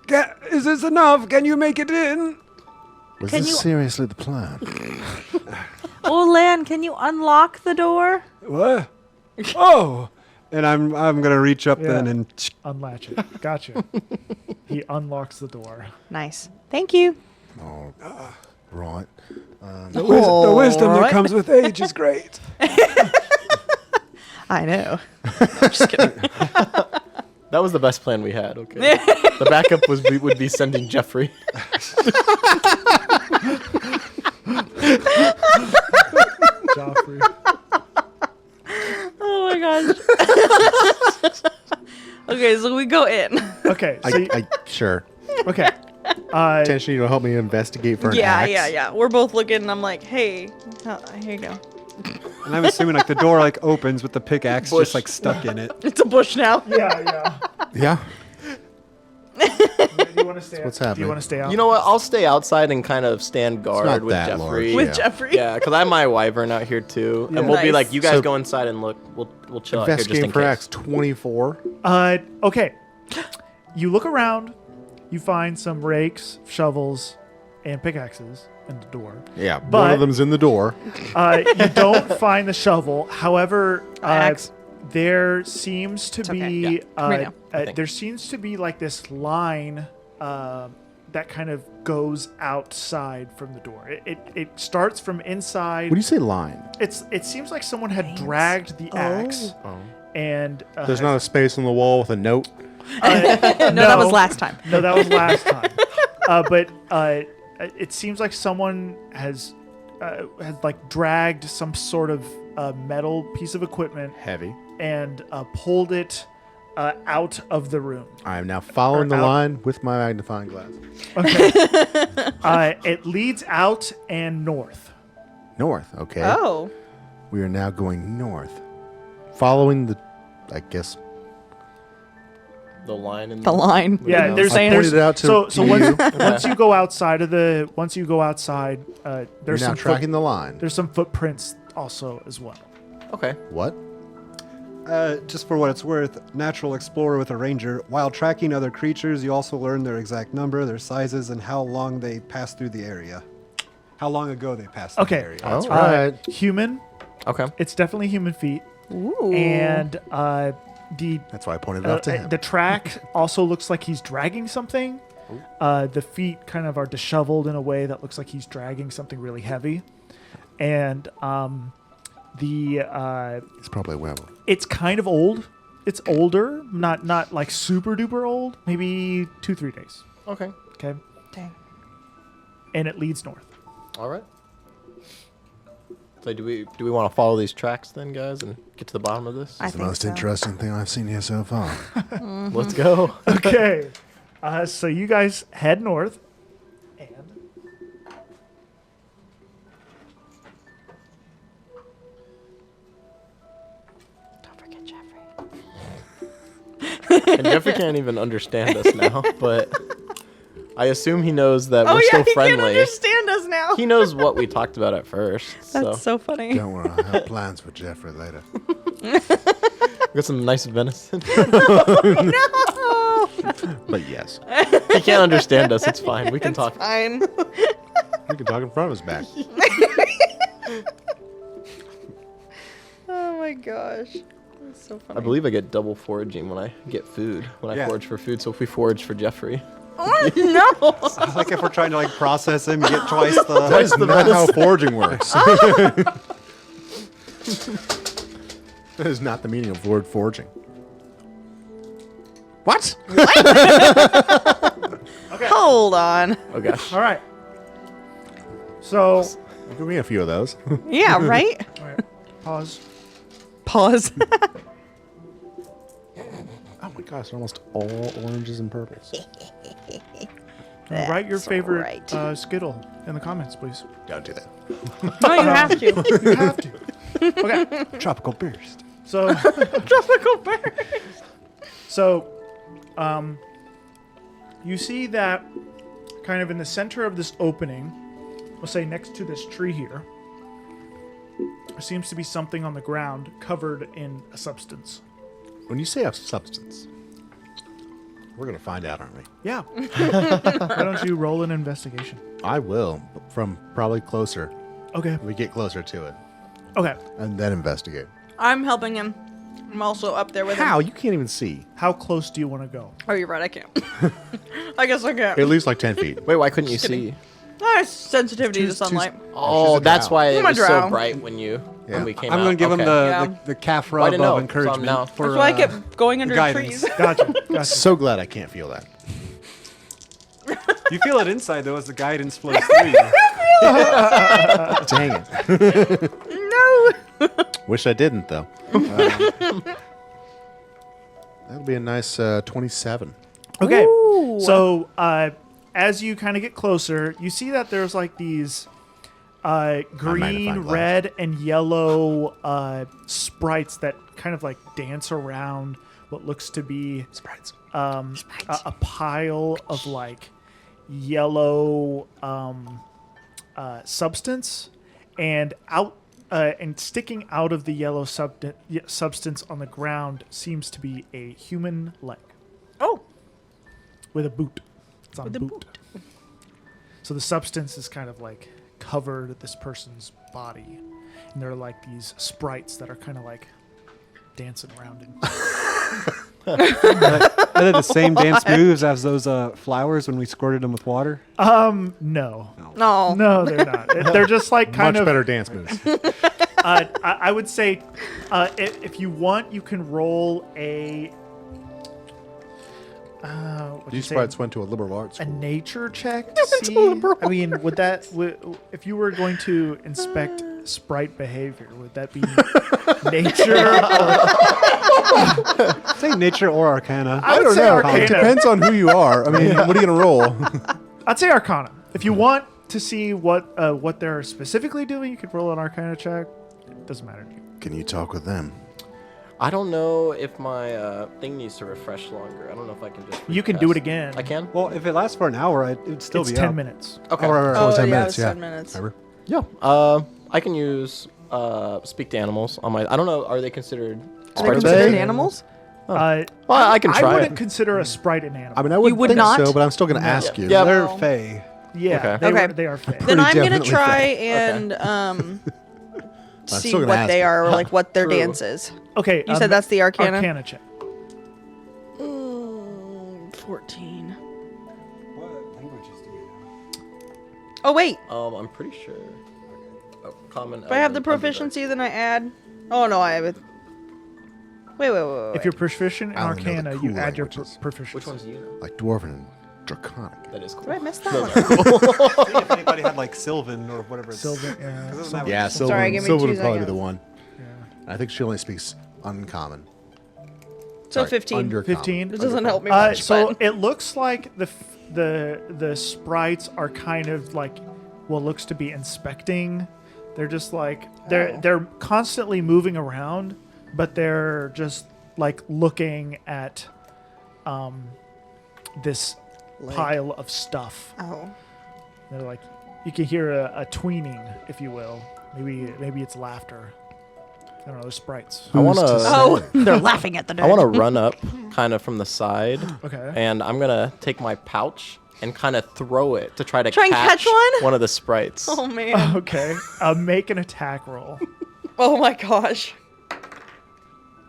there. Is this enough? Can you make it in? Was Can this you- seriously the plan? Oh, Lan, can you unlock the door? What? Oh. And I'm gonna reach up then Yeah. and Unlatch it. Gotcha. He unlocks the door. Nice. Thank you. Oh, right. the wisdom that comes with age is great. I know. That was the best plan we had. Okay. The backup would be sending Jeffrey. Joffrey. Oh my gosh. Okay, so we go in. Okay. So Sure. okay. Attention, you to help me investigate for an axe. Yeah. We're both looking, and I'm like, hey, here you go. And I'm assuming like the door like opens with the pickaxe Bush. just like stuck in it. It's a bush now. Yeah. Yeah. Do you want to stay? What's Do you happening? want to stay out? You know what? I'll stay outside and kind of stand guard not with that Jeffrey. large. With Yeah. Jeffrey. Yeah, because I have my wyvern out here too, Yeah. and we'll be Nice. like, you guys So- go inside and look. We'll chill out here just Investigating in for case. axe 24. Okay. You look around. You find some rakes, shovels, and pickaxes in the door. Yeah, one But- of them's in the door. You don't find the shovel. However, Axe. there seems to It's okay, be yeah. We know. think. there seems to be like this line that kind of goes outside from the door. It starts from inside. When you say line, It seems like someone had dragged the axe and there's not a space on the wall with a note. No, that was last time. No, that was last time. But it seems like someone has like dragged some sort of metal piece of equipment Heavy. and pulled it out of the room. I am now following Or the out. line with my magnifying glass. Okay. It leads out and north. North, okay. Oh. We are now going north. Following the, I guess, The line in The line. Yeah, Yeah. there's I saying pointed it out to so you. once you go outside of the You're there's now some tracking the line. there's some footprints also as well. Okay. What? Just for what it's worth, natural explorer with a ranger. While tracking other creatures, you also learn their exact number, their sizes, and how long they pass through the area. how long ago they passed that Okay. area. That's right. Human. Okay. It's definitely human feet. Ooh. And the That's why I pointed it out to him. the track also looks like he's dragging something. The feet kind of are disheveled in a way that looks like he's dragging something really heavy. And It's probably a werewolf. it's kind of old. It's older, not like super duper old. Maybe 2-3 days. Okay. Okay, Dang. and it leads north. All right. So do we want to follow these tracks then, guys, and get to the bottom of this? I It's the think most so. interesting thing I've seen here so far. Let's go. Okay, so you guys head north, and Don't forget Jeffrey. And Jeffrey can't even understand us now, but I assume he knows that Oh we're yeah, still he can't friendly. understand us now. He knows what we talked about at first. That's so funny. Don't worry, I have plans for Jeffrey later. We got some nice venison. But yes, He can't understand us. It's fine. We can It's talk. fine. we can talk in front of his back. Oh my gosh. That's so funny. I believe I get double foraging when I get food. When I Yeah. forage for food. So if we forage for Jeffrey, Oh, no. Like if we're trying to like process him, you get twice the. That is not how foraging works. That is not the meaning of word foraging. What? Hold on. oh gosh. all right. So, Give me a few of those. Yeah, right? all right, pause. Pause. Oh my gosh, almost all oranges and purples. Write your That's favorite right. Skittle in the comments, please. Don't do that. No, you have to. You have to. Okay, Tropical burst. so Tropical bird. So, you see that kind of in the center of this opening, we'll say next to this tree here, there seems to be something on the ground covered in a substance. When you say a substance, we're going to find out, aren't we? Yeah. Why don't you roll an investigation? I will, from probably closer. Okay. We get closer to it. Okay. And then investigate. I'm helping him. I'm also up there with How? him. You can't even see. How close do you want to go? Oh, you're right. I can't. I guess I can't. At least like 10 feet. Wait, why couldn't you kidding. see? Nice sensitivity to It's too- sunlight. Oh, a that's drow. why it I'm a was so drow. bright when you Yeah. when we came I'm out. going to give him Okay. Yeah. the calf Well, I rub didn't know, of so I'm encouragement. now- For, That's why I kept going under the guidance. trees. Gotcha. Gotcha. So glad I can't feel that. You feel it inside though as the guidance flows through you. Dang it. No. Wish I didn't, though. That'll be a nice 27. Okay. Ooh. So, as you kind of get closer, you see that there's like these green, magnifying glass. red, and yellow sprites that kind of like dance around what looks to be Sprites. a pile of like yellow substance, and sticking out of the yellow substance on the ground seems to be a human leg Oh. with a boot. It's on With a boot. So the substance is kind of like covered this person's body, and there are like these sprites that are kind of like dancing around it. Are they the same dance moves as those flowers when we squirted them with water? No, No. no, they're not. They're just like kind Much of better dance moves. I would say, if you want, you can roll a. What'd you These say? sprites went to a liberal arts A school. nature check to see. I mean, would that if you were going to inspect sprite behavior, would that be nature? Or, Say nature or arcana. I would don't say know. Arcana. It depends on who you are. I mean, what are you going to roll? I'd say Arcana. If you want to see what they're specifically doing, you could roll an Arcana check. It doesn't matter to you. Can you talk with them? I don't know if my thing needs to refresh longer. I don't know if I can just. You can do it recast. again. I can. Well, if it lasts for an hour, it would still It's be 10 up. minutes. Okay. Oh, right. Oh, 10 yeah, minutes. it was Yeah. 10 minutes. Remember? Yeah. I can use speak to animals on my. I don't know. Are they considered? Are they sprites? considered They- animals? Well, I can I try wouldn't it. consider a sprite an animal. I mean, I wouldn't would think not? so, but I'm still going to ask you. Yeah. They're No. fey. Yeah, Okay. Okay. they are fey. Then I'm gonna definitely try fey. and see still gonna what ask they you. are, or like what their True. dance is. Okay, You said that's the Arcana? Arcana check. 14. What languages do you Oh wait, I'm pretty sure. Oh, common. if I have the Elven, proficiency, then I add. Oh no, I have it. Wait. If you're proficient in I only know the Arcana, you cool add your languages. proficiency. Which ones do you know? Like Dwarven and Draconic. That is cool. Did I miss that Those one? are cool. See if anybody had like Sylvan or whatever. It's, Sylvan, 'cause yeah. isn't that what- Yeah, Sylvan, Sorry, give me Sylvan 2 would probably be the seconds. one. I think she only speaks uncommon. So Sorry, 15. undercommon. 15. It doesn't help me much. So but it looks like the sprites are kind of like what looks to be inspecting. They're just like they're constantly moving around, but they're just like looking at this pile of stuff. oh, They're like you can hear a tweening, if you will. Maybe it's laughter. I don't know. They're sprites. I want to. oh, they're laughing at the I want to run up, kind of from the side, Okay. and I'm gonna take my pouch and kind of throw it to try to Try and catch one? one of the sprites. Oh man. Okay. Make an attack roll. Oh my gosh.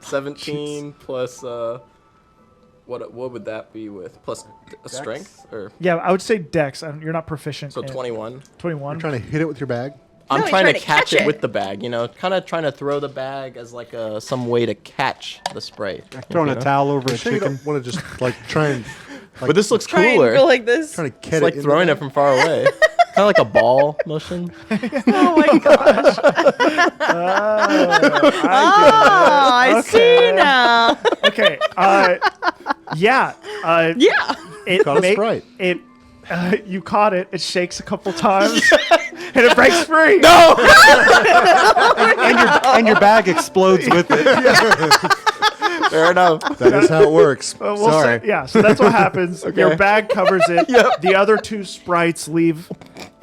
17 plus what would that be with plus strength or Yeah, I would say Dex. You're not proficient. so in 21. 21. You're trying to hit it with your bag? I'm No, he's trying to trying to catch catch it it. with the bag, kind of trying to throw the bag as like some way to catch the sprite. Throwing a towel over a Sure you chicken. don't want to just like try and But this looks Try and cooler. go like this. trying to get It's like it throwing it from far away. Kind of like a ball motion. Oh my gosh. I see Okay. now. Okay. Yeah. Yeah. It Caught a sprite. It. You caught it. It shakes a couple times, and it breaks free. No. And your bag explodes with it. Fair enough. That is how it works. We'll Sorry. say- yeah. So that's what happens. Your bag covers it. Yep. The other 2 sprites leave,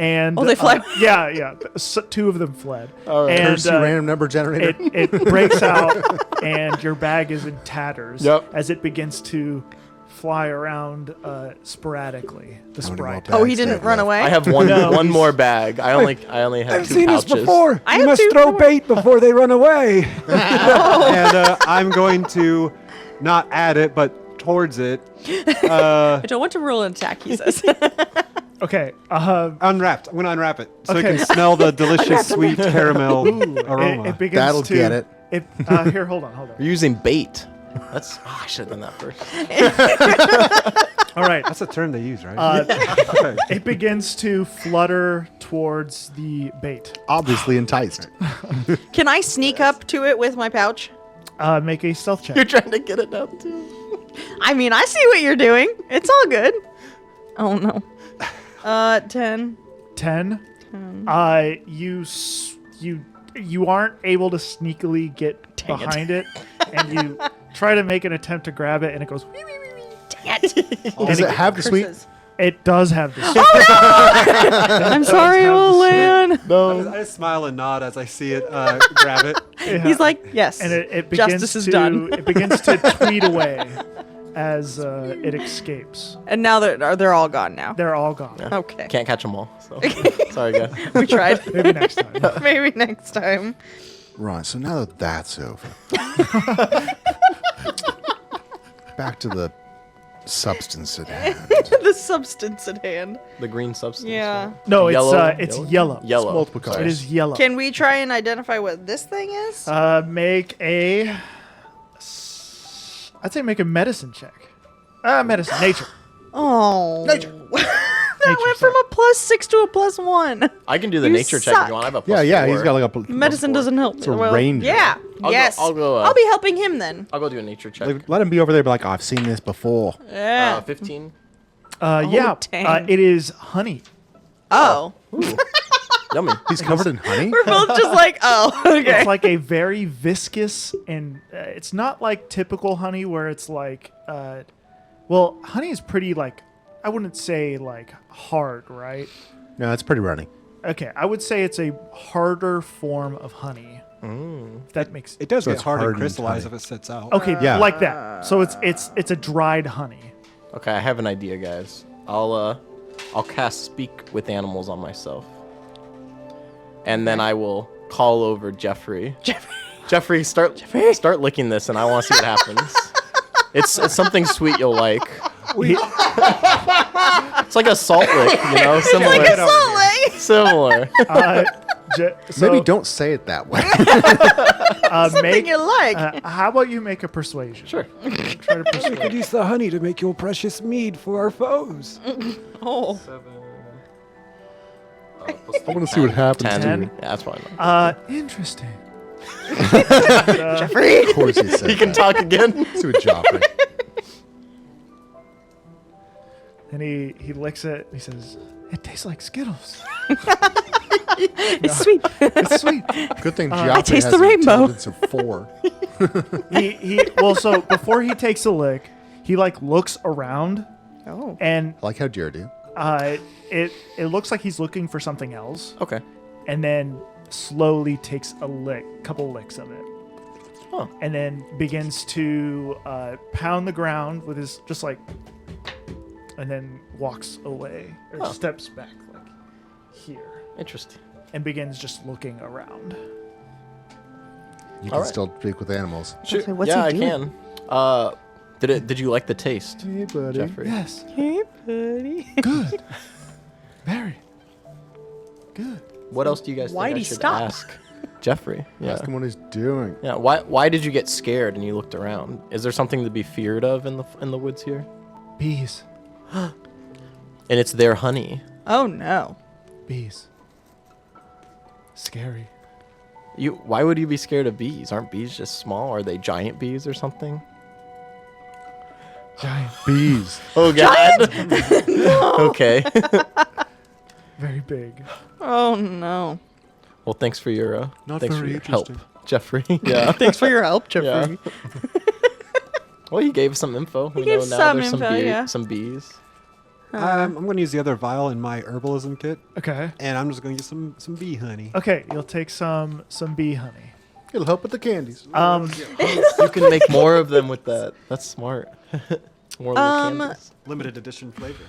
and they fly? yeah. So 2 of them fled. All right. And Curse you, random number generator. it breaks out, and your bag is in tatters. Yep. As it begins to fly around sporadically. The How many more sprite. Oh, he bags didn't do you run have? away? I have one more bag. I only have I've 2 seen pouches. this before. I You have must 2 throw more. bait before they run away. And I'm going to not at it, but towards it. I don't want to roll an attack, he says. Okay. Unwrapped. I'm going to unwrap it so Okay. I can smell the delicious sweet caramel aroma. It begins That'll to. get it. Here, hold on. You're using bait. That's I should have done that first. All right. That's a term they use, right? Okay. It begins to flutter towards the bait. Obviously enticed. Can I sneak up to it with my pouch? Make a stealth check. You're trying to get it down too. I mean, I see what you're doing. It's all good. Oh no. 10. 10. You aren't able to sneakily get Dang it. behind it, and you try to make an attempt to grab it, and it goes. Wee, wee, wee, wee. Dang it. Does it have the sweet? Curses. It does have this. I'm sorry, Olan. I just smile and nod as I see it grab it. He's like, yes. and it begins Justice is to done. it begins to tweet away as it escapes. And now they're all gone now. They're all gone. Okay. Can't catch them all. So sorry, guys. We tried. Maybe next time. Maybe next time. Right. So now that that's over, back to the substance at hand. The substance at hand. The green substance. Yeah. right? No, Yellow? it's yellow. Yellow. multiple colors. It is yellow. Can we try and identify what this thing is? Make a. I'd say make a medicine check. Medicine, nature. Oh. Nature. That went from a +6 to a +1. I can do the You nature check if suck. you want. I have a Yeah, +4. he's got like a. Medicine doesn't help. It's a ranger. Yeah. I'll yes. go, I'll be helping him then. I'll go do a nature check. Let him be over there, be like, oh, I've seen this before. Yeah. 15. Yeah. dang. It is honey. Oh. Yummy. He's covered in honey. We're both just like, oh, okay. It's like a very viscous, and it's not like typical honey where it's like, well, honey is pretty like, I wouldn't say like hard, right? No, it's pretty runny. Okay, I would say it's a harder form of honey. If that makes It does So get it's hard to hardened crystallize honey. if it sits out. okay, Yeah. like that. So it's a dried honey. Okay, I have an idea, guys. I'll I'll cast Speak with Animals on myself. And then I will call over Jeffrey. Jeffrey, start licking this, and I want to see what happens. It's something sweet you'll like. It's like a salt lick, similar. Similar. Maybe don't say it that way. Something you like. How about you make a persuasion? Sure. Try to We persuade. could use the honey to make your precious mead for our foes. Oh. 7. I want to see what happens. 10. Ten. Yeah, that's fine. Interesting. Jeffrey. Of course he said You can that. talk again. See what Joffrey. And he licks it. He says, "It tastes like Skittles. It's sweet. It's sweet." Good thing Joffrey taste has the an rainbow. intelligence of 4. So before he takes a lick, he like looks around, Oh. and I like how deer do. it looks like he's looking for something else, Okay. and then slowly takes a couple licks of it, Huh. and then begins to pound the ground with his and then walks away or Huh. steps back like here Interesting. and begins just looking around. You All can right. still speak with animals. So what's yeah, he doing? I can. Did you like the taste, Hey, buddy. Jeffrey? Yes, Hey, buddy. good, very good. What else do you guys Why'd think I he should stop? ask Jeffrey? Yeah. Ask him what he's doing. Yeah. Why did you get scared and you looked around? Is there something to be feared of in the woods here? Bees, And it's their honey. Oh no. bees, scary. Why would you be scared of bees? Aren't bees just small? Are they giant bees or something? Giant, Bees. Oh god. Okay. very big. Oh no. Well, thanks for your Not thanks for very your help, interesting. Jeffrey. Yeah. Thanks for your help, Jeffrey. Well, you gave some info. We gave know now some there's info, yeah. some bees. I'm going to use the other vial in my herbalism kit, Okay. and I'm just going to use some bee honey. Okay, you'll take some bee honey. It'll help with the candies. You can make more of them with that. That's smart. More of the candies. Limited edition flavor.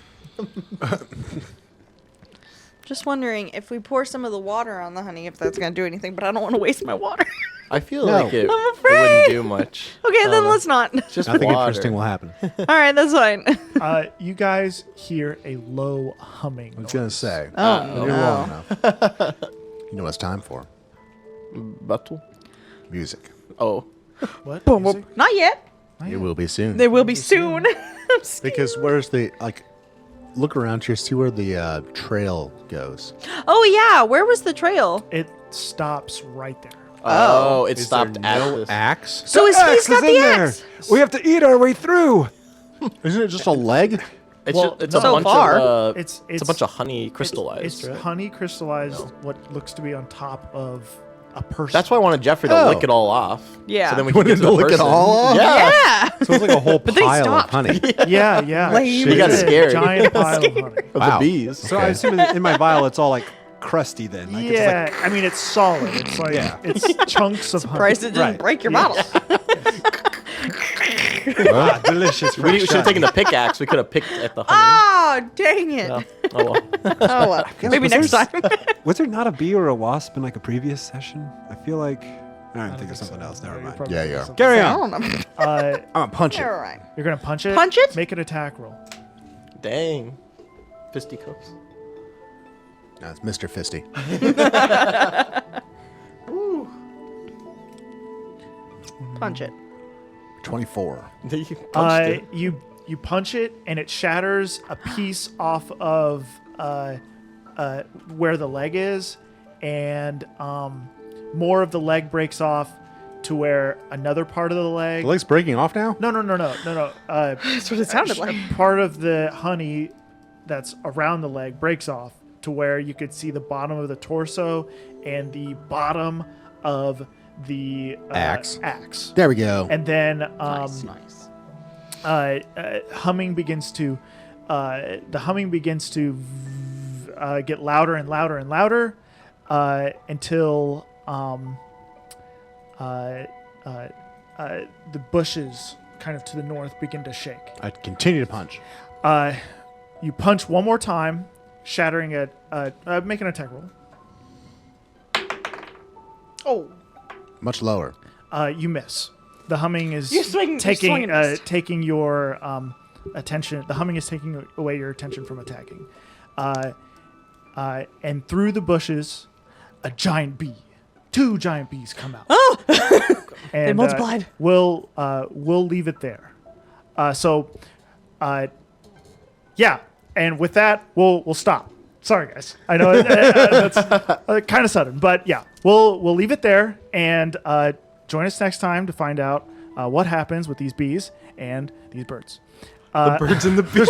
Just wondering if we pour some of the water on the honey, if that's gonna do anything. But I don't want to waste my water. I feel No. like it, I'm it afraid. wouldn't do much. Okay, then Um, let's not. Just Nothing water. interesting will happen. All right, that's fine. You guys hear a low humming. I was going to noise. say. Oh when you're no. long enough. You know what it's time for? Buttle? Music. Oh. What? Boom, Music? boom. Not yet. It will be soon. They will be soon. I'm scared. Because where's the, look around here, see where the trail goes. Oh yeah, where was the trail? It stops right there. Oh, it Is stopped there at no this. axe? So he's Axe got is the in there. axe. We have to eat our way through. Isn't it just a leg? It's Well, just, it's no. a So bunch far. of It's it's a bunch of honey crystallized, It's right? honey crystallized. What looks to be on top of a person. That's why I wanted Jeffrey to Oh. lick it all off. Yeah. So then we You can wanted get to to the lick it person. all off? Yeah. Yeah. So it's like a whole But they pile of stopped. honey. Yeah, yeah. Lame. He got It's a scared. Giant pile of honey. Of Wow. the bees. So I assume in my vial it's all like crusty then. Like Yeah, I mean it's solid. It's like it's chunks of Surprised it didn't Right. break your bottle. It's like delicious. We should have taken the pickaxe. We could have picked at the honey. Oh, dang it. Yeah. Oh well. Oh, well. Maybe next time. Was there not a bee or a wasp in like a previous session? I feel like. I don't think of something else. Never mind. Yeah, you are. Carry I on. don't know. Uh, I'm going to punch it. All right. you're gonna punch it. Punch it? Make an attack roll. Dang. Fisticuffs. No, it's Mr. Fisty. Punch it. 24. You punched it. You punch it and it shatters a piece off of where the leg is, and more of the leg breaks off to where another part of the leg. The leg's breaking off now? No. That's what it sounded like. Part of the honey that's around the leg breaks off to where you could see the bottom of the torso and the bottom of the Axe. axe. There we go. And then Nice. humming begins to get louder and louder and louder until the bushes kind of to the north begin to shake. I continue to punch. You punch one more time, shattering it. Make an attack roll. Oh. Much lower. You miss. The humming is You swing and miss. taking your attention. The humming is taking away your attention from attacking. And through the bushes, a giant bee. 2 giant bees come out. Oh! And, They multiplied. We'll leave it there. Yeah. And with that, we'll stop. Sorry, guys. I know that's kind of sudden, but yeah, we'll leave it there and join us next time to find out what happens with these bees and these birds. The birds and the bees.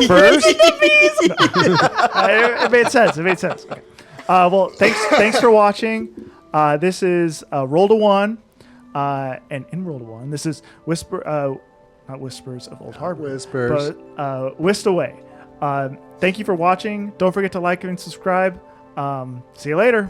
It made sense. It made sense. Okay. Well, thanks for watching. This is Roll to One, and in Roll to One, this is not Whispers of Old Harbor, Whispers. but Whisked Away. Thank you for watching. Don't forget to like and subscribe. See you later.